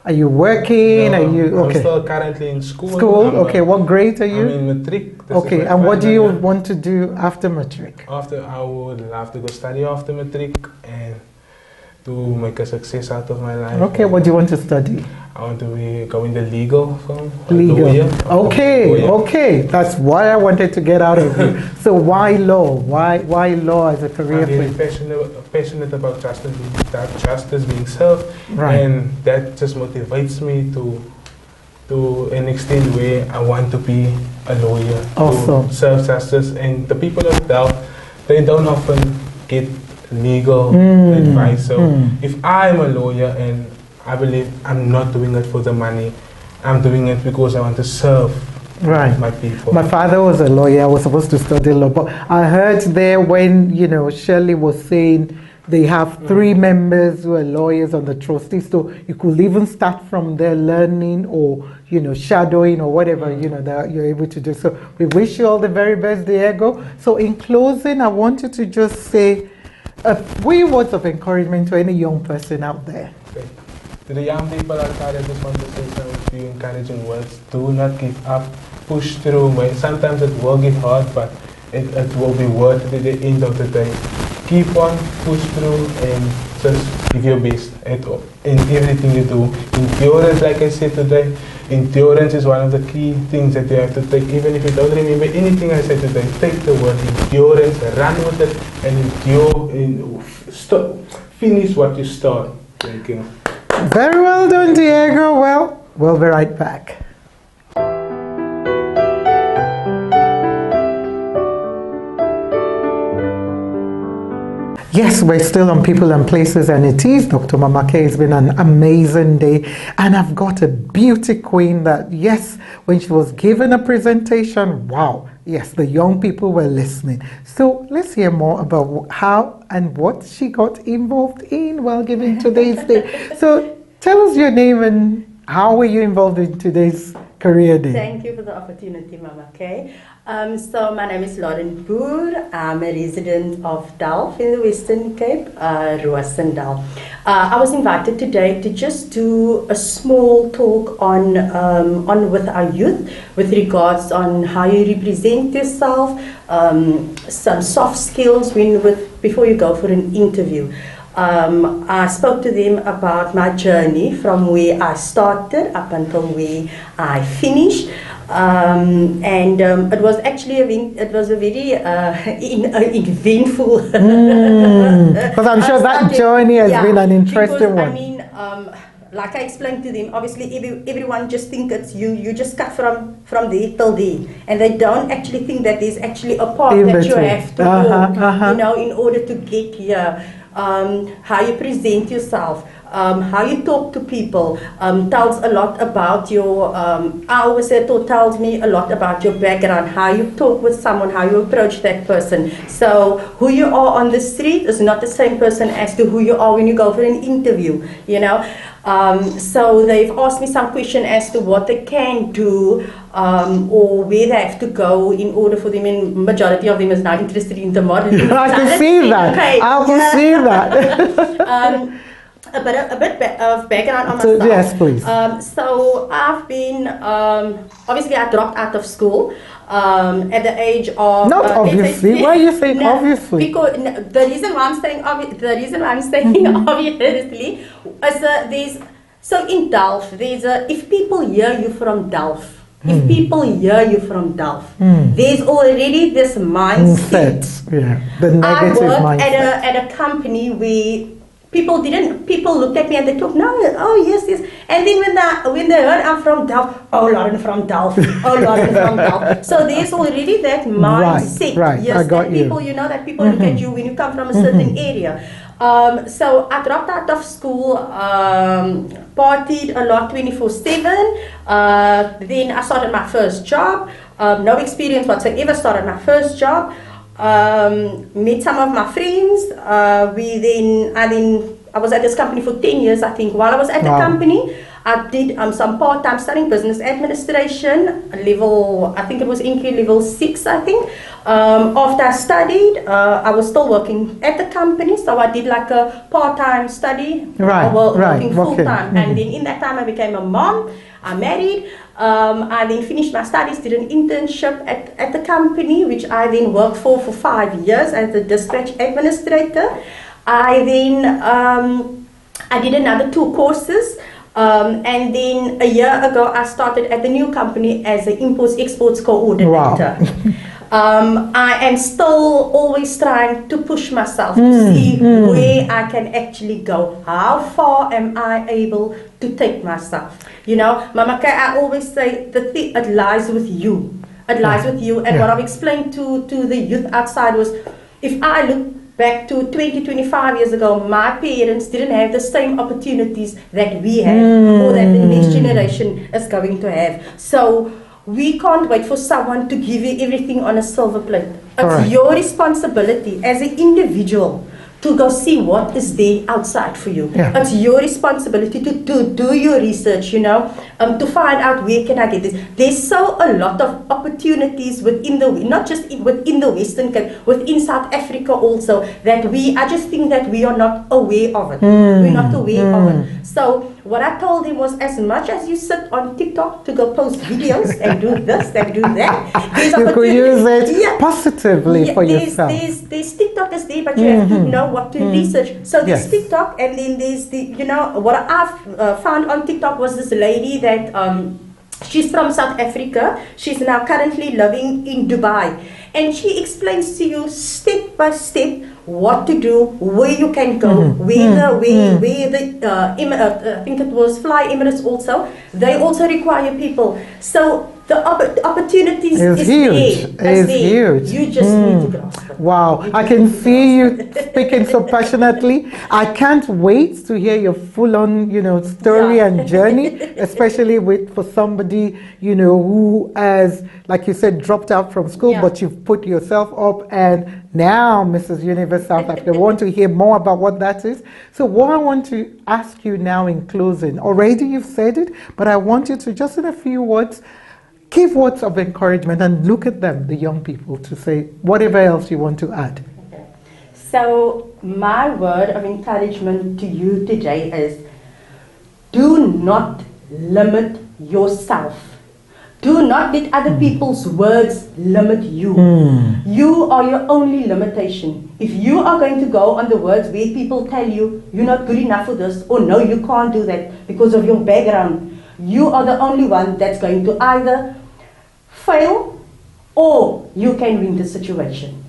Are you working? No, are you okay? I'm still currently in school. Okay, what grade are you? I'm in matric. Okay, and what do you want to do after matric? I would love to go study after matric and to make a success out of my life. Okay, what do you want to study? I want to go in the legal firm. Legal. Okay. That's why I wanted to get out of you. So why law? Why law as a career? I'm very passionate about justice being served, and that just motivates me to an extent where I want to be a lawyer, to serve justice. And the people of Delft, they don't often get legal advice. So if I'm a lawyer, and I believe I'm not doing it for the money, I'm doing it because I want to serve my people. My father was a lawyer. I was supposed to study law, but I heard there when Shirley was saying they have 3 members who are lawyers on the trustees, so you could even start from there learning or shadowing or whatever that you're able to do. So we wish you all the very best, Diego. So in closing, I wanted to just say a few words of encouragement to any young person out there. Okay. To the young people outside, I just want to say some few encouraging words. Do not give up. Push through. Sometimes it will get hard, but it will be worth it at the end of the day. Keep on, push through, and just give your best in everything you do. Endurance, like I said today, endurance is one of the key things that you have to take. Even if you don't remember anything I said today, take the word endurance, run with it, and endure, and finish what you start. Thank you. Very well done, Diego. Well, we'll be right back. Yes, we're still on People and Places, and it is Dr. Mamake. It's been an amazing day, and I've got a beauty queen that, yes, when she was given a presentation, wow, yes, the young people were listening. So let's hear more about how and what she got involved in while giving today's day. So tell us your name and how were you involved in today's career day? Thank you for the opportunity, Mama Kay. So my name is Lauren Boer. I'm a resident of Delft in the Western Cape, Roosendal. I was invited today to just do a small talk on with our youth with regards on how you represent yourself, some soft skills before you go for an interview. I spoke to them about my journey from where I started up until where I finished. It was actually a very eventful. Because I'm sure that journey has been an interesting one. I mean, like I explained to them, obviously everyone just think it's you just cut from there till there, and they don't actually think that there's actually a path that you have to walk, you know, in order to get here. How you present yourself, how you talk to people, tells a lot about your, I always say it tells me a lot about your background, how you talk with someone, how you approach that person. So who you are on the street is not the same person as to who you are when you go for an interview, you know. So they've asked me some question as to what they can do or where they have to go in order for them, and majority of them is now interested in the modeling. I can see that. Okay. I can see that. A bit of background on myself. Yes, please. So I've been, obviously I dropped out of school at the age of... Not obviously. Why are you saying no, obviously? Because the reason why I'm saying obviously is there's... So in Delft, there's if people hear you from Delft, if people hear you from Delft, there's already this mindset. Yeah, the negative I worked mindset. at a company where people looked at me and they thought, no, oh yes, and then when they heard I'm from Delft, oh Lauren from Delft, oh Lauren from Delft. So there's already that mindset. Right. Yes, I got that people, you know, that people look at you when you come from a certain area. So I dropped out of school, partied a lot 24/7. Then I started my first job. No experience whatsoever. Started my first job. Met some of my friends. I was at this company for 10 years, I think. While I was at the company, I did some part-time studying business administration, level, I think it was NQ level 6, I think. After I studied, I was still working at the company, so I did like a part-time study, working full-time. And then in that time I became a mom, I married, I then finished my studies, did an internship at the company, which I then worked for 5 years as a dispatch administrator. I then, I did another 2 courses. And then a year ago, I started at the new company as an imports-exports coordinator. I am still always trying to push myself to see where I can actually go. How far am I able to take myself? You know, Mama Kay, I always say it lies with you. It lies with you. And what I've explained to the youth outside was, if I look back to 25 years ago, my parents didn't have the same opportunities that we have or that the next generation is going to have. So we can't wait for someone to give you everything on a silver plate. It's your responsibility as an individual to go see what is there outside for you. It's your responsibility to do your research, you know, to find out where can I get this. There's so a lot of opportunities within not just within the Western Cape, within South Africa also, that I just think that we are not aware of it. We're not aware of it. So what I told him was, as much as you sit on TikTok to go post videos and do this and do that, you could use it positively for yourself. There's TikTok is there, but you have to know what to research. So there's TikTok, and then there's what I've found on TikTok was this lady that she's from South Africa. She's now currently living in Dubai, and she explains to you step by step what to do, where you can go, where I think it was Fly Emirates also. They also require people. So the opportunities is huge. There. It's huge. You just need to grasp it. Wow, I can see you speaking so passionately. I can't wait to hear your full-on, story and journey, especially for somebody, who has, like you said, dropped out from school, but you've put yourself up and now Mrs. Universe South Africa. I want to hear more about what that is. So what I want to ask you now in closing, already you've said it, but I want you to just in a few words, give words of encouragement and look at them, the young people, to say whatever else you want to add. Okay. So my word of encouragement to you today is, do not limit yourself. Do not let other people's words limit you. You are your only limitation. If you are going to go on the words where people tell you you're not good enough for this, or no, you can't do that because of your background, you are the only one that's going to either fail or you can win the situation.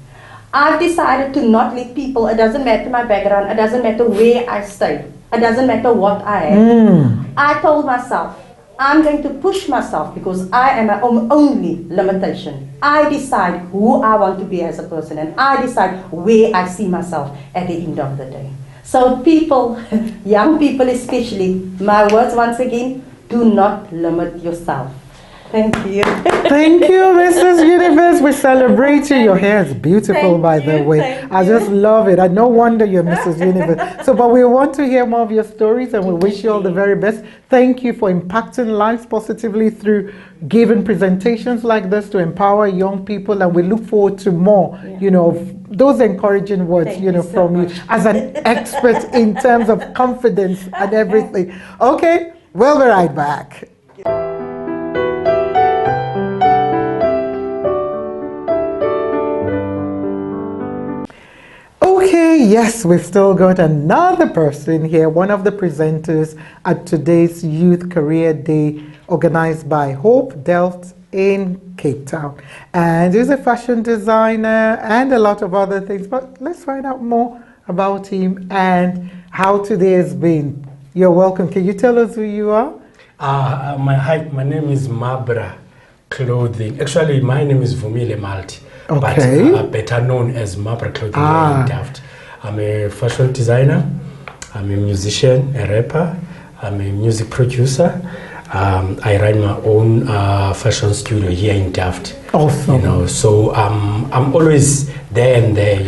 I've decided to not let people, it doesn't matter my background, it doesn't matter where I stay, it It doesn't matter what I am. I told myself, I'm going to push myself because I am my own only limitation. I decide who I want to be as a person, and I decide where I see myself at the end of the day. So people, young people especially, my words once again, do not limit yourself. Thank you. Thank you, Mrs. Universe. We celebrate you. Your hair is beautiful, by the way. I just love it. No wonder you're Mrs. Universe. So, but we want to hear more of your stories, and we wish you all the very best. Thank you for impacting lives positively through giving presentations like this to empower young people, and we look forward to more, you know, those encouraging words, from you as an expert in terms of confidence and everything. Okay, we'll be right back. Okay, yes, we've still got another person here, one of the presenters at today's Youth Career Day organized by Hope Delft in Cape Town. And he's a fashion designer and a lot of other things, but let's find out more about him and how today has been. You're welcome. Can you tell us who you are? My name is Mabra Clothing. Actually, my name is Vumile Malti. Okay. But better known as Mabra Clothing here in Delft. I'm a fashion designer, I'm a musician, a rapper, I'm a music producer. I run my own fashion studio here in Delft. Awesome. So I'm always there and there,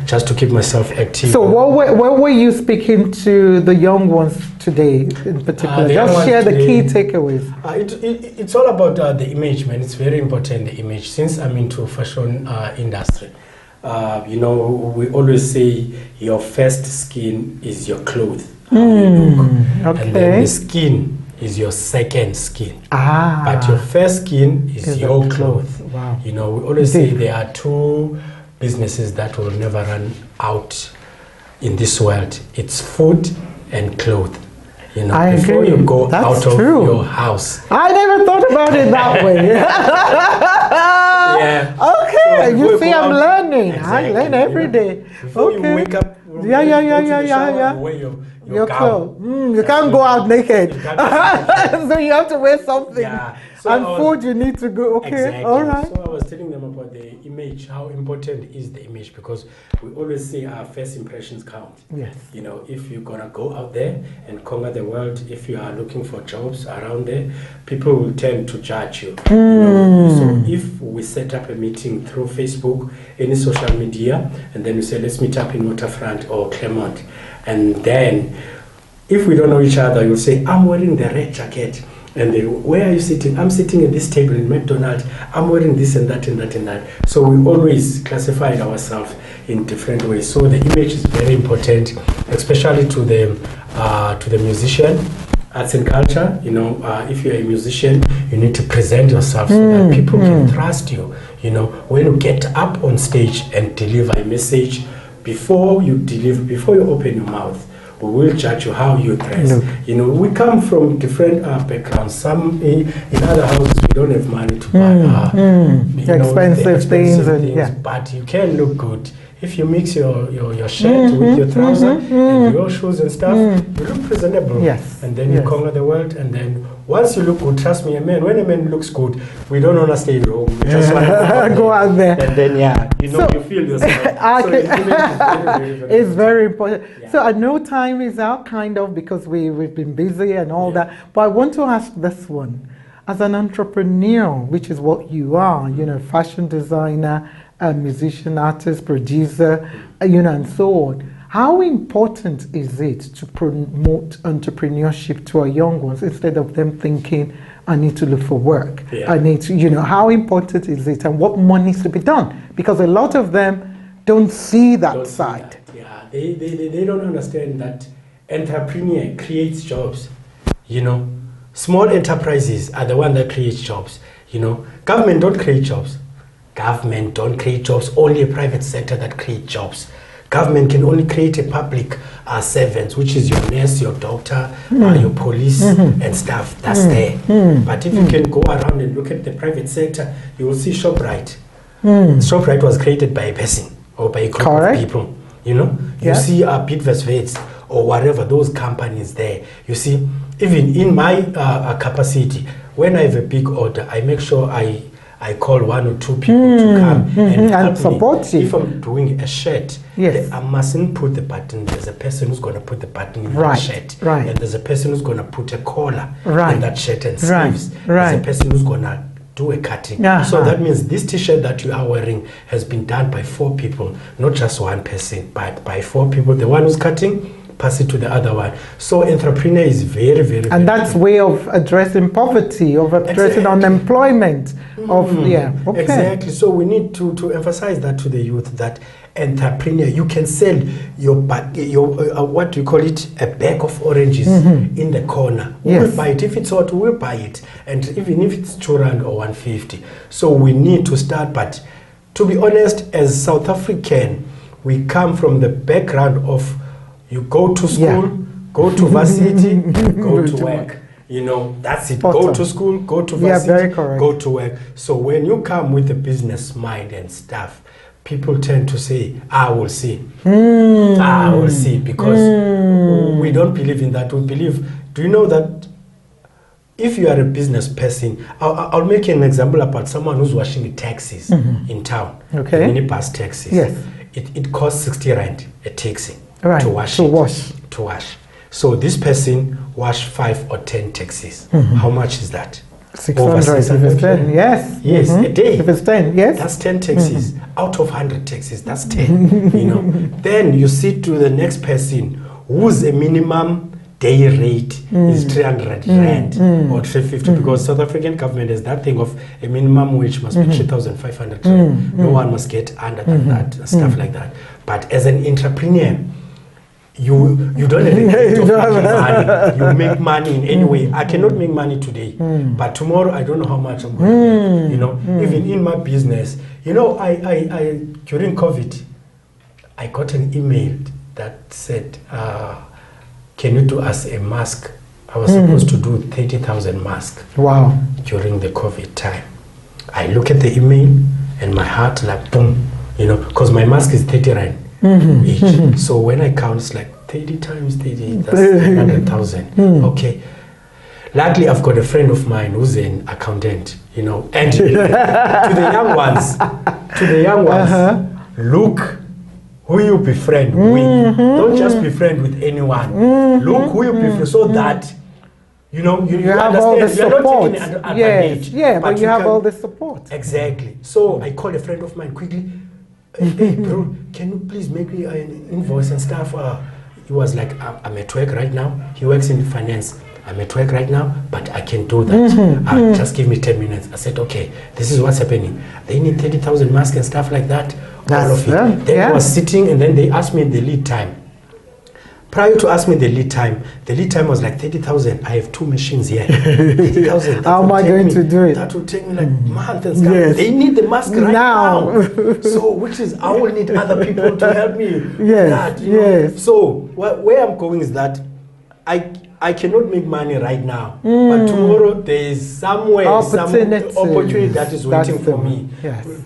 just to keep myself active. So what were you speaking to the young ones today in particular? Just share the key takeaways. It's all about the image, man. It's very important, the image. Since I'm into fashion industry, we always say your first skin is your clothes, how you look. Okay. And then the skin is your second skin. But your first skin is your clothes. Wow. We always say there are two businesses that will never run out in this world. It's food and clothes. Before you go out of your house. I never thought about it that way. Yeah. Okay, So you see, I'm learning. Exactly. I learn every day. Before you wake up, Yeah. you wear your clothes. You can't go out naked. So you have to wear something. Yeah. And food, you need to go. Okay, exactly. all right. So I was telling them about the image, how important is the image, because we always say our first impressions count. Yes. If you're gonna go out there and conquer the world, if you are looking for jobs around there, people will tend to judge you. So if we set up a meeting through Facebook, any social media, and then we say, let's meet up in Waterfront or Claremont, and then if we don't know each other, you'll say, I'm wearing the red jacket. And then, where are you sitting? I'm sitting at this table in McDonald's. I'm wearing this and that and that and that. So we always classify ourselves in different ways. So the image is very important, especially to the musician, arts and culture. If you're a musician, you need to present yourself so that people can trust you. When you get up on stage and deliver a message, before you open your mouth, we will judge you how you dress. We come from different backgrounds. Some in other houses we don't have money to buy expensive things, but you can look good. If you mix your shirt with your trouser and your shoes and stuff, you look presentable. Yes. And then you conquer the world. And then once you look good, trust me, when a man looks good, we don't want to stay at home. We just want to go out there. And then, you feel yourself. So it's very important. Yeah. So I know time is out, because we've been busy and all that. But I want to ask this one. As an entrepreneur, which is what you are, fashion designer, a musician, artist, producer, and so on. How important is it to promote entrepreneurship to our young ones instead of them thinking, I need to look for work? I need to, how important is it and what more needs to be done? Because a lot of them don't see that side. Yeah, they don't understand that entrepreneur creates jobs, Small enterprises are the one that creates jobs, Government don't create jobs. Government don't create jobs, only a private sector that creates jobs. Government can only create a public servants, which is your nurse, your doctor, your police and stuff. That's there. But if you can go around and look at the private sector, you will see ShopRite. ShopRite was created by a person or by a group of people. You see Bidvest Vets or whatever, those companies there. You see, even in my capacity, when I have a big order, I make sure I call 1 or 2 people to come and help support me. you. If I'm doing a shirt, yes, I mustn't put the button. There's a person who's going to put the button in right, that shirt. right. And there's a person who's going to put a collar right. in that shirt and right. sleeves. Right. There's a person who's going to do a cutting. So that means this t-shirt that you are wearing has been done by 4 people, not just 1 person, but by 4 people. The one who's cutting, pass it to the other one. So entrepreneur is very, very, and that's way of addressing poverty, of addressing unemployment. Okay. Exactly. So we need to emphasize that to the youth, that entrepreneur, you can sell your what do you call it, a bag of oranges in the corner. We'll buy it. If it's hot, we'll buy it. And even if it's 2 rand or 150. So we need to start. But to be honest, as South African, we come from the background of you go to school, go to varsity, go to work. You know, that's it. Go to school, go to varsity, go to work. So when you come with the business mind and stuff, people tend to say, I will see. I will see. Because we don't believe in that. We believe, do you know that if you are a business person, I'll make an example about someone who's washing taxis in town. Okay. Minibus taxis. Yes. It costs 60 rand a taxi. Right, to wash. To wash. So this person washed 5 or 10 taxis. How much is that? 600 if it's 10, yes. Yes, a day. If it's 10, yes. That's 10 taxis. Out of 100 taxis, that's 10. You know. Then you see to the next person whose a minimum day rate is 300 rand or 350 because South African government has that thing of a minimum wage must be 3,500 rand. No one must get under than that, stuff like that. But as an entrepreneur, you don't have a rate of money. You make money in any way. I cannot make money today, but tomorrow I don't know how much I'm going to make. You know, even in my business, you know, I during COVID, I got an email that said, can you do us a mask? I was supposed to do 30,000 masks. Wow. During the COVID time. I look at the email and my heart like boom, you know, because my mask is 30 rand each. So when I count, it's like 30 times 30, that's 100,000. Okay. Luckily, I've got a friend of mine who's an accountant, you know, and to the young ones, look who you befriend with. Don't just befriend with anyone. Look who you befriend so that you know you have understand. all the support. You're not taking advantage. Yes, but you have all the support. Exactly. So I called a friend of mine quickly. Hey bro, can you please make me an invoice and stuff? He was like, I'm at work right now. He works in finance. I'm at work right now, but I can do that. Just give me 10 minutes. I said, okay, this is what's happening. They need 30,000 masks and stuff like that. All of it. Then I was sitting and then they asked me the lead time. Prior to asking me the lead time was like 30,000. I have 2 machines here. 30,000. How am I going to do it? That will take me like months and stuff. Yes. They need the mask right now. So, which is, I will need other people to help me. Yes. Know? So, where I'm going is that I cannot make money right now, but tomorrow there is somewhere some opportunity that is waiting for me.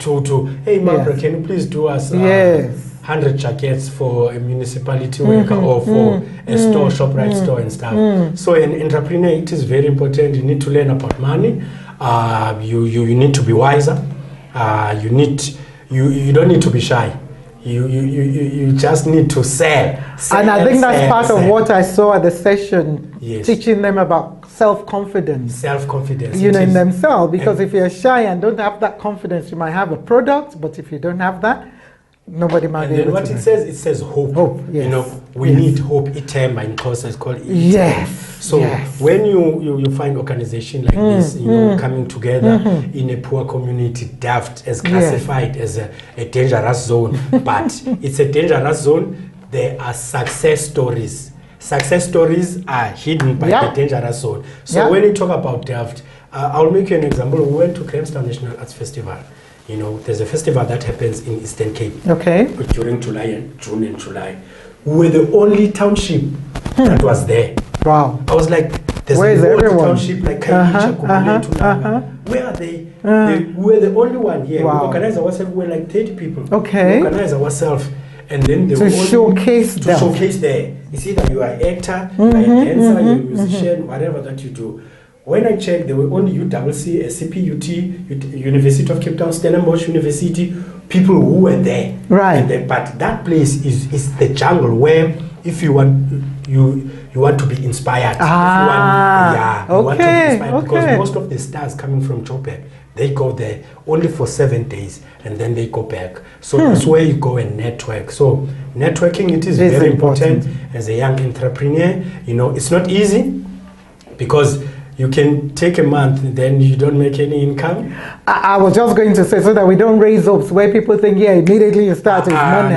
To hey Barbara, can you please do us 100 jackets for a municipality worker or for a store, ShopRite store and stuff. So an entrepreneur, it is very important. You need to learn about money. You need to be wiser. You don't need to be shy. You just need to sell and I think that's part of what I saw at the session, teaching them about self-confidence. You know, in themselves, because if you're shy and don't have that confidence, you might have a product, but if you don't have that, nobody might be able to. And then what it says hope. You know, we need hope. Item in course is called item. So when you find organization like this, you know, coming together in a poor community, Daft is classified as a dangerous zone, but it's a dangerous zone. There are success stories. Success stories are hidden by the dangerous zone. So when you talk about Daft, I'll make you an example. We went to Grahamstown National Arts Festival. You know, there's a festival that happens in Eastern Cape during June and July. We were the only township that was there. Wow. I was like, there's no township like Where are they? We were the only one here. We organized ourselves. We were like 30 people. We organized ourselves. and then they to will showcase to them. showcase there. It's either you are an actor, you are a dancer, you're a musician, whatever that you do. When I checked, there were only UWC, CPUT, University of Cape Town, Stellenbosch University, people who were there. Right. And then, but that place is the jungle where if you want you want to be inspired. You want to be inspired because most of the stars coming from Joburg, they go there only for 7 days and then they go back. So that's where you go and network. So networking, it is very important as a young entrepreneur. You know, it's not easy because you can take a month and then you don't make any income. I was just going to say, so that we don't raise hopes where people think, yeah, immediately you start with money.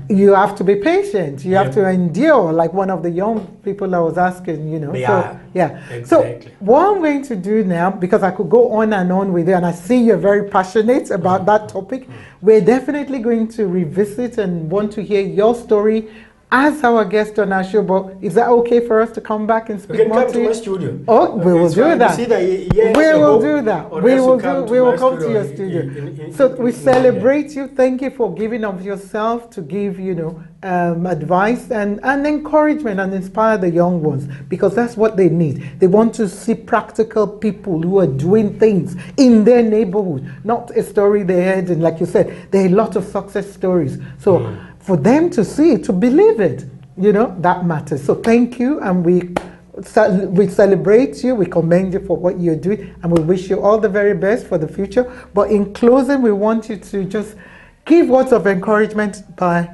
You have to be patient. You have to endure, like one of the young people I was asking, you know. Exactly. So what I'm going to do now, because I could go on and on with it, and I see you're very passionate about that topic, we're definitely going to revisit and want to hear your story as our guest on our show. But is that okay for us to come back and speak more to you? My studio. Oh, we will do that. We will do that. We will come to your studio. So we celebrate you. Thank you for giving of yourself to give, you know, advice and encouragement and inspire the young ones, because that's what they need. They want to see practical people who are doing things in their neighborhood, not a story they heard. And like you said, there are a lot of success stories. So for them to see it, to believe it, you know, that matters. So thank you, and we celebrate you, we commend you for what you're doing, and we wish you all the very best for the future. But in closing, we want you to just give words of encouragement by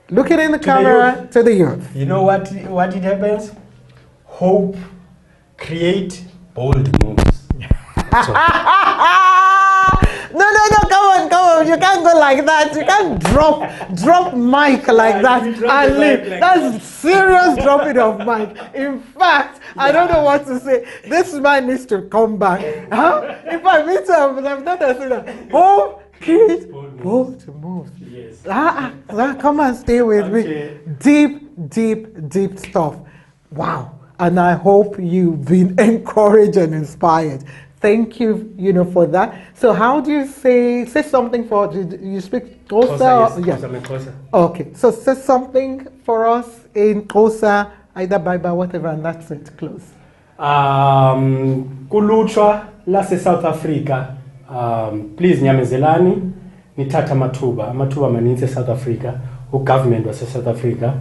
looking in the camera to the youth. You know what it happens? Hope, create bold moves. No, come on. You can't go like that. You can't drop mic like that and leave. That's serious dropping of mic. In fact, I don't know what to say. This man needs to come back. In fact, me too, I've not said that. Hope, create bold moves. Yes. Come and stay with me. Deep stuff. Wow. And I hope you've been encouraged and inspired. Thank you, you know, for that. So how do you say something for, you speak Xhosa? Yes, Xhosa. Okay, so say something for us in Xhosa, either bye-bye, whatever, and that's it, close. Kuluchwa lase South Africa, please nyamezelani, nithatha amathuba maninzi South Africa, government wase South Africa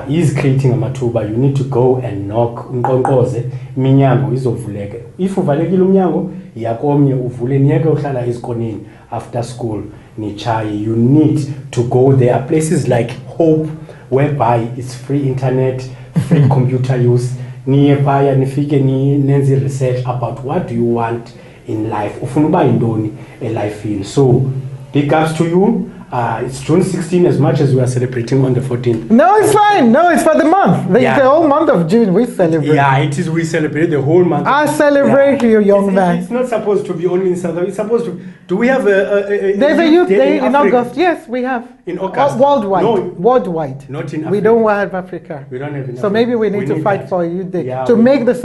is creating amathuba. You need to go and knock, unqonqoze, iminyango izovuleka. If uvalekile umnyango, yakomnye uvule niyeke uhlala ezikoneni after school nichaye. You need to go. There are places like Hope whereby it's free internet, free computer use. Niye phaya nifike nenze research about what do you want in life. Ufuna uba yintoni elifini. So big ups to you. It's June 16, as much as we are celebrating on the 14th. No, it's fine. No, it's for the month. The whole month of June we celebrate. Yeah, it is. We celebrate the whole month. I celebrate you, young man. It's not supposed to be only in South Africa. It's supposed to. Do we have There's a youth day in August. Yes, we have. In August? Worldwide. No. Worldwide. Not in Africa. We don't have Africa. We don't have in Africa. So maybe we need to fight for a youth day to make the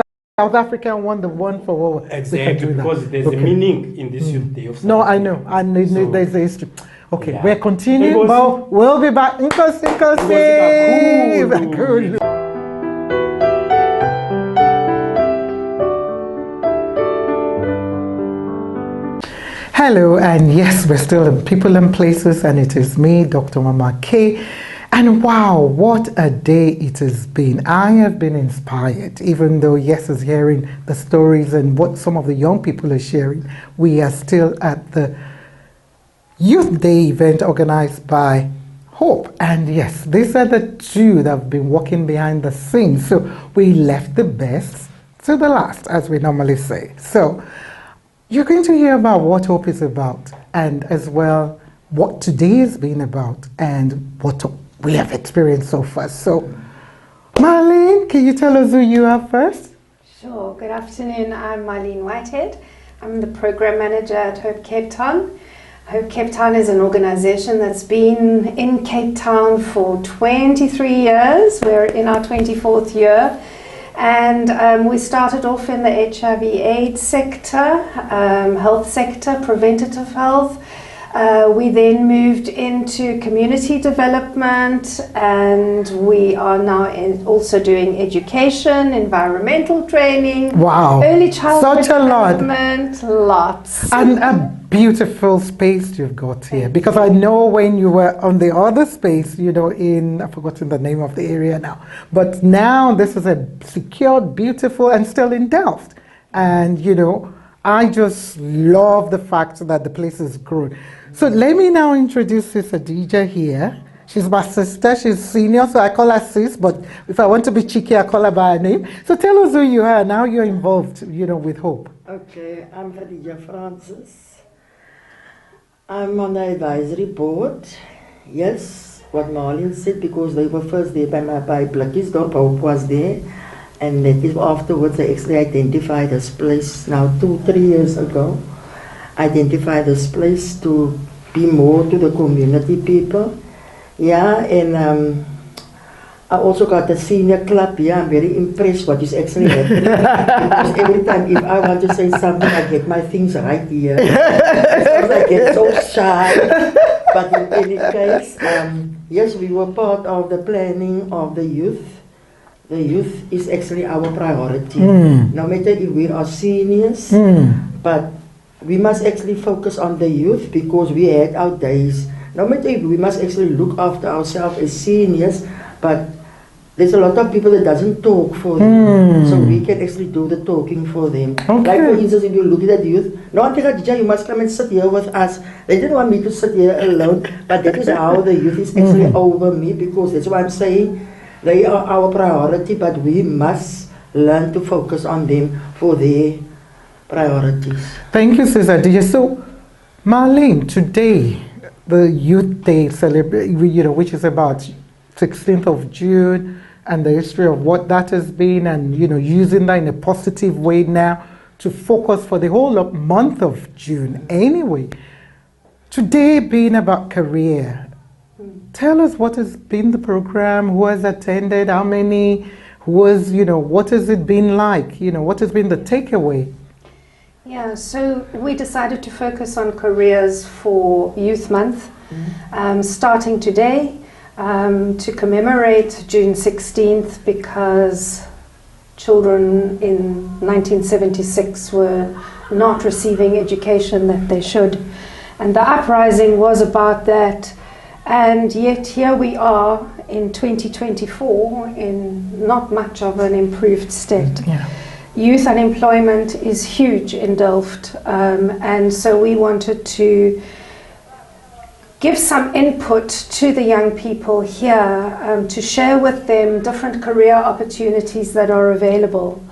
South African one the one for what? Exactly, because there's a meaning in this youth day of South No, I know. And there's a history. Okay, we're continuing, but we'll be back. Hello, and yes, we're still in People and Places, and it is me, Dr. Mama K. And wow, what a day it has been. I have been inspired, even though, yes, as hearing the stories and what some of the young people are sharing, we are still at the Youth Day event organized by Hope. And yes, these are the two that have been working behind the scenes. So we left the best to the last, as we normally say. So you're going to hear about what Hope is about, and as well what today has been about and what we have experienced so far. So Marlene, can you tell us who you are first? Sure. Good afternoon. I'm Marlene Whitehead. I'm the program manager at Hope Cape Town. Hope Cape Town is an organization that's been in Cape Town for 23 years. We're in our 24th year. And we started off in the HIV/AIDS sector, health sector, preventative health. We then moved into community development, and we are now also doing education, environmental training, wow, early childhood such a lot. development, lots. And a beautiful space you've got here, because I know when you were on the other space, you know, I've forgotten the name of the area now, but now this is a secured, beautiful, and still in Delft. And, you know, I just love the fact that the place is grown. So let me now introduce Sister Adija here. She's my sister, she's senior, so I call her sis, but if I want to be cheeky, I call her by her name. So tell us who you are and how you're involved, you know, with Hope. Okay, I'm Adija Francis. I'm on the advisory board. Yes, what Marlene said, because they were first there by Blakkiesdorp, Hope was there. And that is afterwards they actually identified this place now 2-3 years ago. Identified this place to be more to the community people. Yeah, and I also got a senior club here. I'm very impressed what is actually happening. Because every time if I want to say something, I get my things right here. Sometimes I get so shy. But in any case, yes, we were part of the planning of the youth. The youth is actually our priority. No matter if we are seniors, but we must actually focus on the youth because we had our days. No matter if we must actually look after ourselves as seniors, but there's a lot of people that doesn't talk for them. So we can actually do the talking for them. Like for instance, if you look at the youth, no, Adija, you must come and sit here with us. They didn't want me to sit here alone, but that is how the youth is actually over me, because that's why I'm saying they are our priority, but we must learn to focus on them for their priorities. Thank you, Sister Adija. So, Marlene, today, the Youth Day which is about 16th of June, and the history of what that has been, and using that in a positive way now to focus for the whole month of June. Anyway, today being about career. Tell us what has been the program, who has attended, how many, what has it been like, what has been the takeaway? Yeah, so we decided to focus on careers for Youth Month, starting today to commemorate June 16th, because children in 1976 were not receiving education that they should. And the uprising was about that. And yet here we are in 2024 in not much of an improved state. Yeah. Youth unemployment is huge in Delft, and so we wanted to give some input to the young people here to share with them different career opportunities that are available.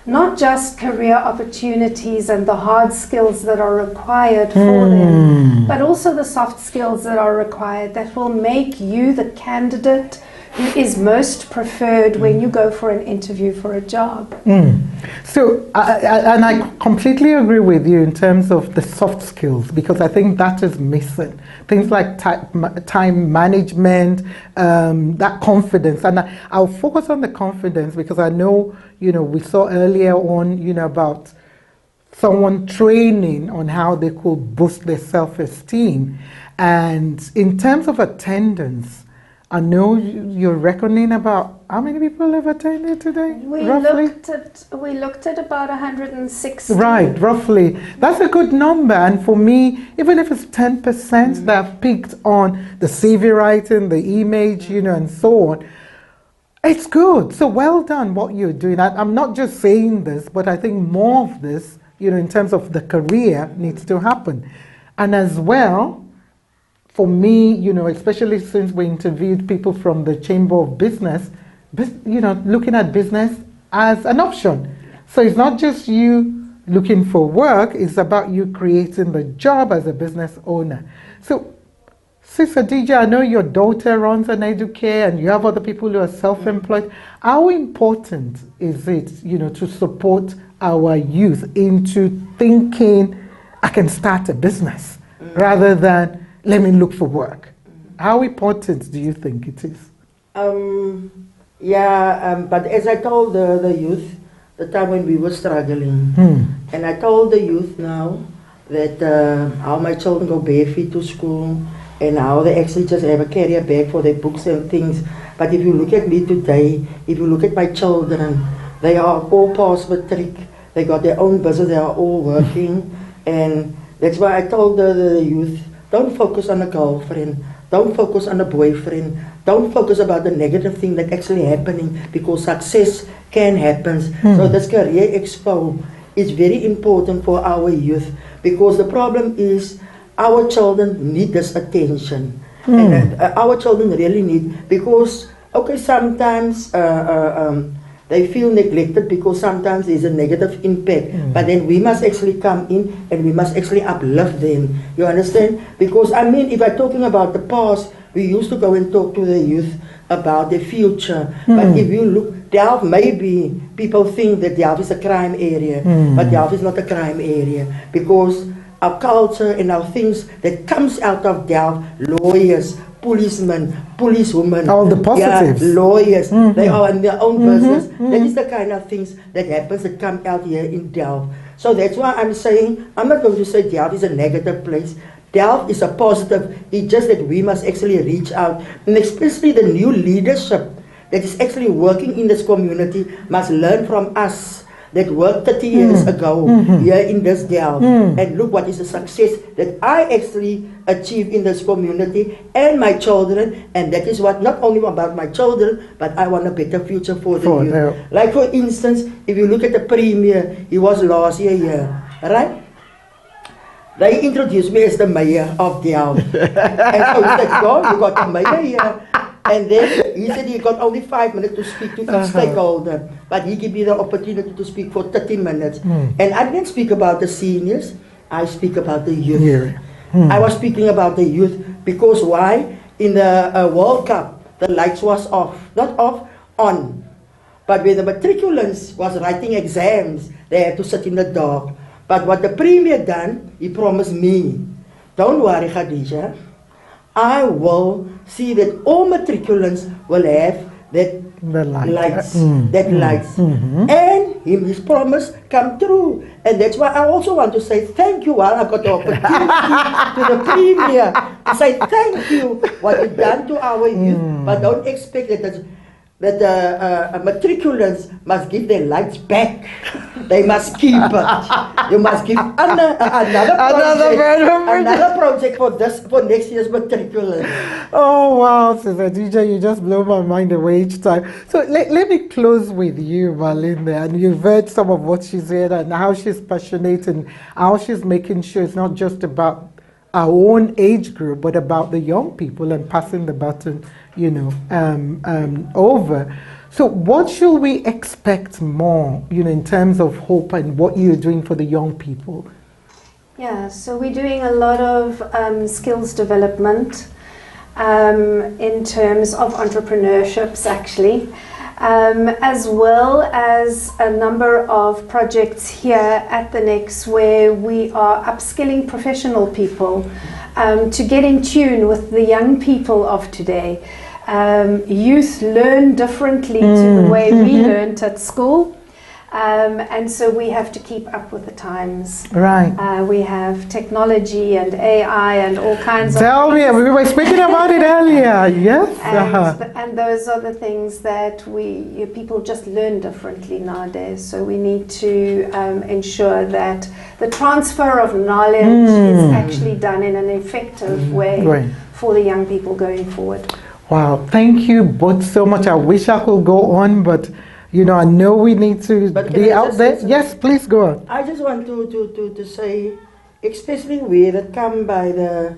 Not just career opportunities and the hard skills that are required for them, but also the soft skills that are required that will make you the candidate who is most preferred when you go for an interview for a job. So, and I completely agree with you in terms of the soft skills, because I think that is missing. Things like time management, that confidence. And I'll focus on the confidence because I know, we saw earlier on, about someone training on how they could boost their self-esteem. And in terms of attendance, I know you're reckoning about how many people have attended today? We roughly? looked at about 160. Right, roughly. That's a good number. And for me, even if it's 10% that have picked on the CV writing, the image, and so on, it's good. So well done what you're doing. I'm not just saying this, but I think more of this, in terms of the career, needs to happen. And as well, for me, especially since we interviewed people from the Chamber of Business, looking at business as an option. So it's not just you looking for work, it's about you creating the job as a business owner. So, Sister Adija, I know your daughter runs an educare and you have other people who are self-employed. How important is it, to support our youth into thinking, I can start a business, rather than let me look for work? How important do you think it is? But as I told the youth, the time when we were struggling, and I told the youth now, that how my children go bare feet to school and how they actually just have a carrier bag for their books and things. But if you look at me today, if you look at my children, they are all past matric. They got their own business, they are all working. And that's why I told the youth, don't focus on a girlfriend, don't focus on a boyfriend, don't focus about the negative thing that's actually happening, because success can happen. So this career expo is very important for our youth, because the problem is our children need this attention. And our children really need, because, okay, sometimes they feel neglected because sometimes there's a negative impact. But then we must actually come in and we must actually uplift them. You understand? Because, I mean, if I'm talking about the past, we used to go and talk to the youth about their future. But if you look, Delft, maybe people think that Delft is a crime area. But Delft is not a crime area. Because our culture and our things that comes out of Delft, lawyers, policemen, policewomen, all the positives, lawyers, they are in their own business. That is the kind of things that happens that come out here in Delft. So that's why I'm saying, I'm not going to say Delft is a negative place. Delft is a positive. It's just that we must actually reach out, and especially the new leadership that is actually working in this community must learn from us that worked 30 years ago here in this Delft. And look what is the success that I actually achieved in this community and my children. And that is what, not only about my children, but I want a better future for the youth. Like for instance, if you look at the premier, he was last year here, right? They introduced me as the mayor of Delft. And so he said, "Go, you got the mayor here." And then he said he got only 5 minutes to speak to each stakeholder. But he gave me the opportunity to speak for 30 minutes. And I didn't speak about the seniors, I speak about the youth. I was speaking about the youth because why? In the World Cup, the lights was off. Not off, on. But when the matriculants was writing exams, they had to sit in the dark. But what the premier done, he promised me, don't worry, Khadija, I will see that all matriculants will have that lights, and his promise come true. And that's why I also want to say thank you. While I got the opportunity to the premier to say thank you what you've done to our youth, but don't expect that the matriculants must give their lights back. They must keep it. You must give another project for next year's matriculants. Oh wow, Sister DJ, you just blow my mind away each time. So let me close with you, Malinda, and you've heard some of what she said and how she's passionate and how she's making sure it's not just about our own age group, but about the young people and passing the baton, over. So what should we expect more, in terms of hope and what you're doing for the young people? Yeah, so we're doing a lot of skills development in terms of entrepreneurships, actually, as well as a number of projects here at the Next where we are upskilling professional people to get in tune with the young people of today. Youth learn differently to the way we learned at school. And so we have to keep up with the times. Right. We have technology and AI and all kinds of Tell me, we were speaking about it earlier, yes? And those are the things that people just learn differently nowadays. So we need to ensure that the transfer of knowledge is actually done in an effective way for the young people going forward. Wow, thank you both so much. I wish I could go on, but I know we need to be out there. Yes, please go on. I just want to say, especially we that come by the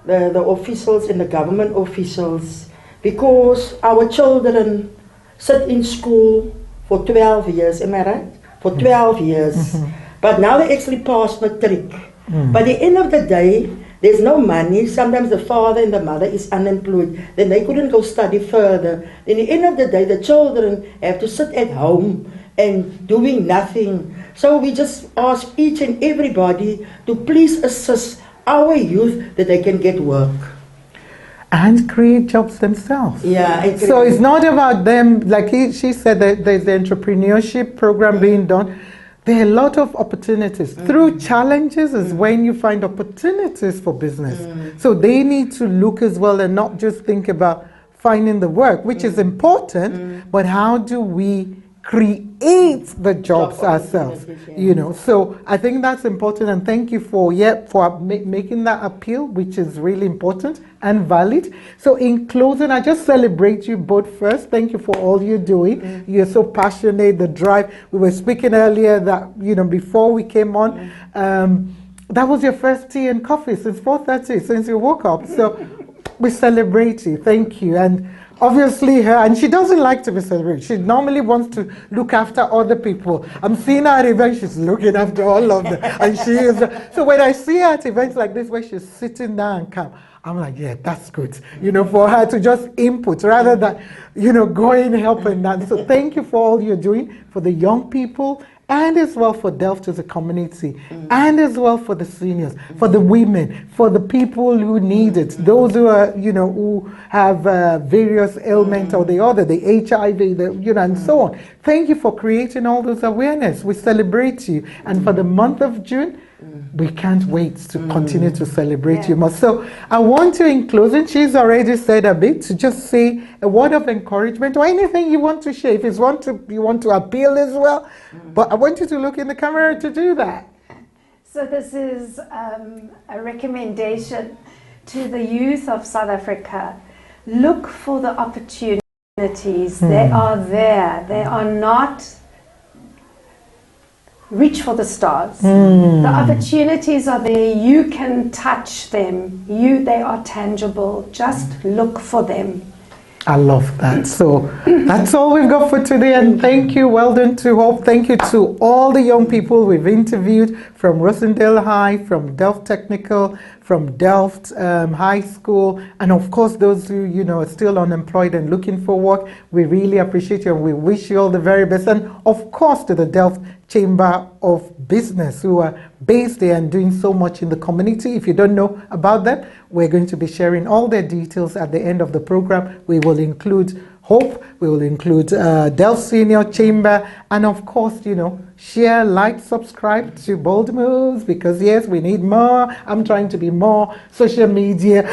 officials and the government officials, because our children sit in school for 12 years, am I right? For 12 years. But now they actually pass matric. By the end of the day, there's no money. Sometimes the father and the mother is unemployed. Then they couldn't go study further. Then at the end of the day, the children have to sit at home and doing nothing. So we just ask each and everybody to please assist our youth that they can get work. And create jobs themselves. Yeah. So it's not about them, like she said, that there's the entrepreneurship program being done. there are a lot of opportunities. Through challenges is when you find opportunities for business. So they need to look as well and not just think about finding the work, which is important, but how do we create the jobs ourselves, you know? So I think that's important, and thank you for making that appeal, which is really important and valid. So in closing, I just celebrate you both first. Thank you for all you're doing. You're so passionate, the drive. We were speaking earlier that, you know, before we came on, that was your first tea and coffee since 4:30, since you woke up. So we celebrate you. Thank you. And obviously her, and she doesn't like to be celebrated. She normally wants to look after other people. I'm seeing her at events, she's looking after all of them. And she is, so when I see her at events like this where she's sitting down and calm, I'm like, yeah, that's good. You know, for her to just input rather than, you know, going helping that. So thank you for all you're doing for the young people, and as well for Delft as a community, and as well for the seniors, for the women, for the people who need it, those who are, you know, who have various ailments or the other, the HIV, you know, and so on. Thank you for creating all those awareness. We celebrate you. And for the month of June, we can't wait to continue to celebrate you more. So I want to, in closing, she's already said a bit, to just say a word of encouragement or anything you want to share. If you want to appeal as well, but I want you to look in the camera to do that. So this is a recommendation to the youth of South Africa. Look for the opportunities. They are there. They are not. Reach for the stars. The opportunities are there. You can touch them. They are tangible. Just look for them. I love that. So that's all we've got for today. And thank you. Well done to Hope. Thank you to all the young people we've interviewed from Rosendale High, from Delft Technical, from Delft High School, and of course those who, you know, are still unemployed and looking for work. We really appreciate you and we wish you all the very best. And of course to the Delft Chamber of Business, who are based there and doing so much in the community. If you don't know about that, we're going to be sharing all their details at the end of the program. We will include Hope, we will include Delft Senior Chamber, and of course, you know, share, like, subscribe to Bold Moves, because yes, we need more. I'm trying to be more social media.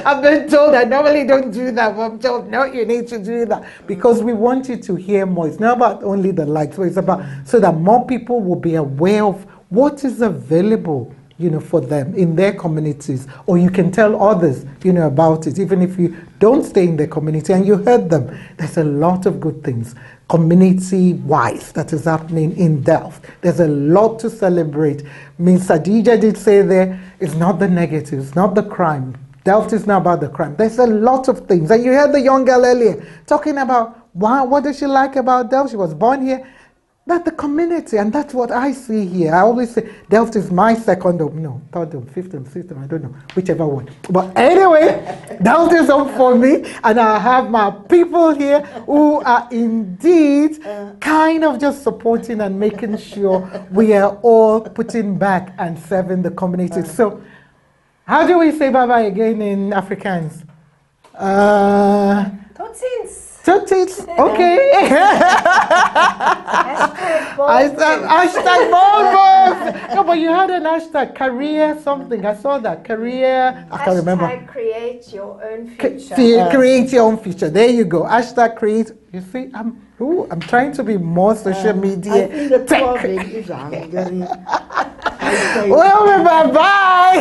I've been told I normally don't do that, but I'm told, no, you need to do that, because we want you to hear more. It's not about only the likes, so it's about so that more people will be aware of what is available, you know, for them in their communities, or you can tell others, you know, about it, even if you don't stay in the community and you heard them. There's a lot of good things community-wise that is happening in Delft. There's a lot to celebrate. Ms. Sadija did say there, it's not the negatives, not the crime. Delft is not about the crime. There's a lot of things. And you heard the young girl earlier talking about, wow, what does she like about Delft? She was born here. That's the community, and that's what I see here. I always say Delft is my second home, no, third home, fifth home, sixth home, I don't know, whichever one. But anyway, Delft is home for me, and I have my people here who are indeed kind of just supporting and making sure we are all putting back and serving the community. So, how do we say bye-bye again in Afrikaans? Tot ziens. Tot ziens, okay. Hashtag bold. No, but you had an hashtag, career something. I saw that, career, I can't remember. Hashtag create your own future. Create your own future. There you go. Hashtag create. You see, I'm trying to be more social media. I think the topic is hungry. Well, bye-bye.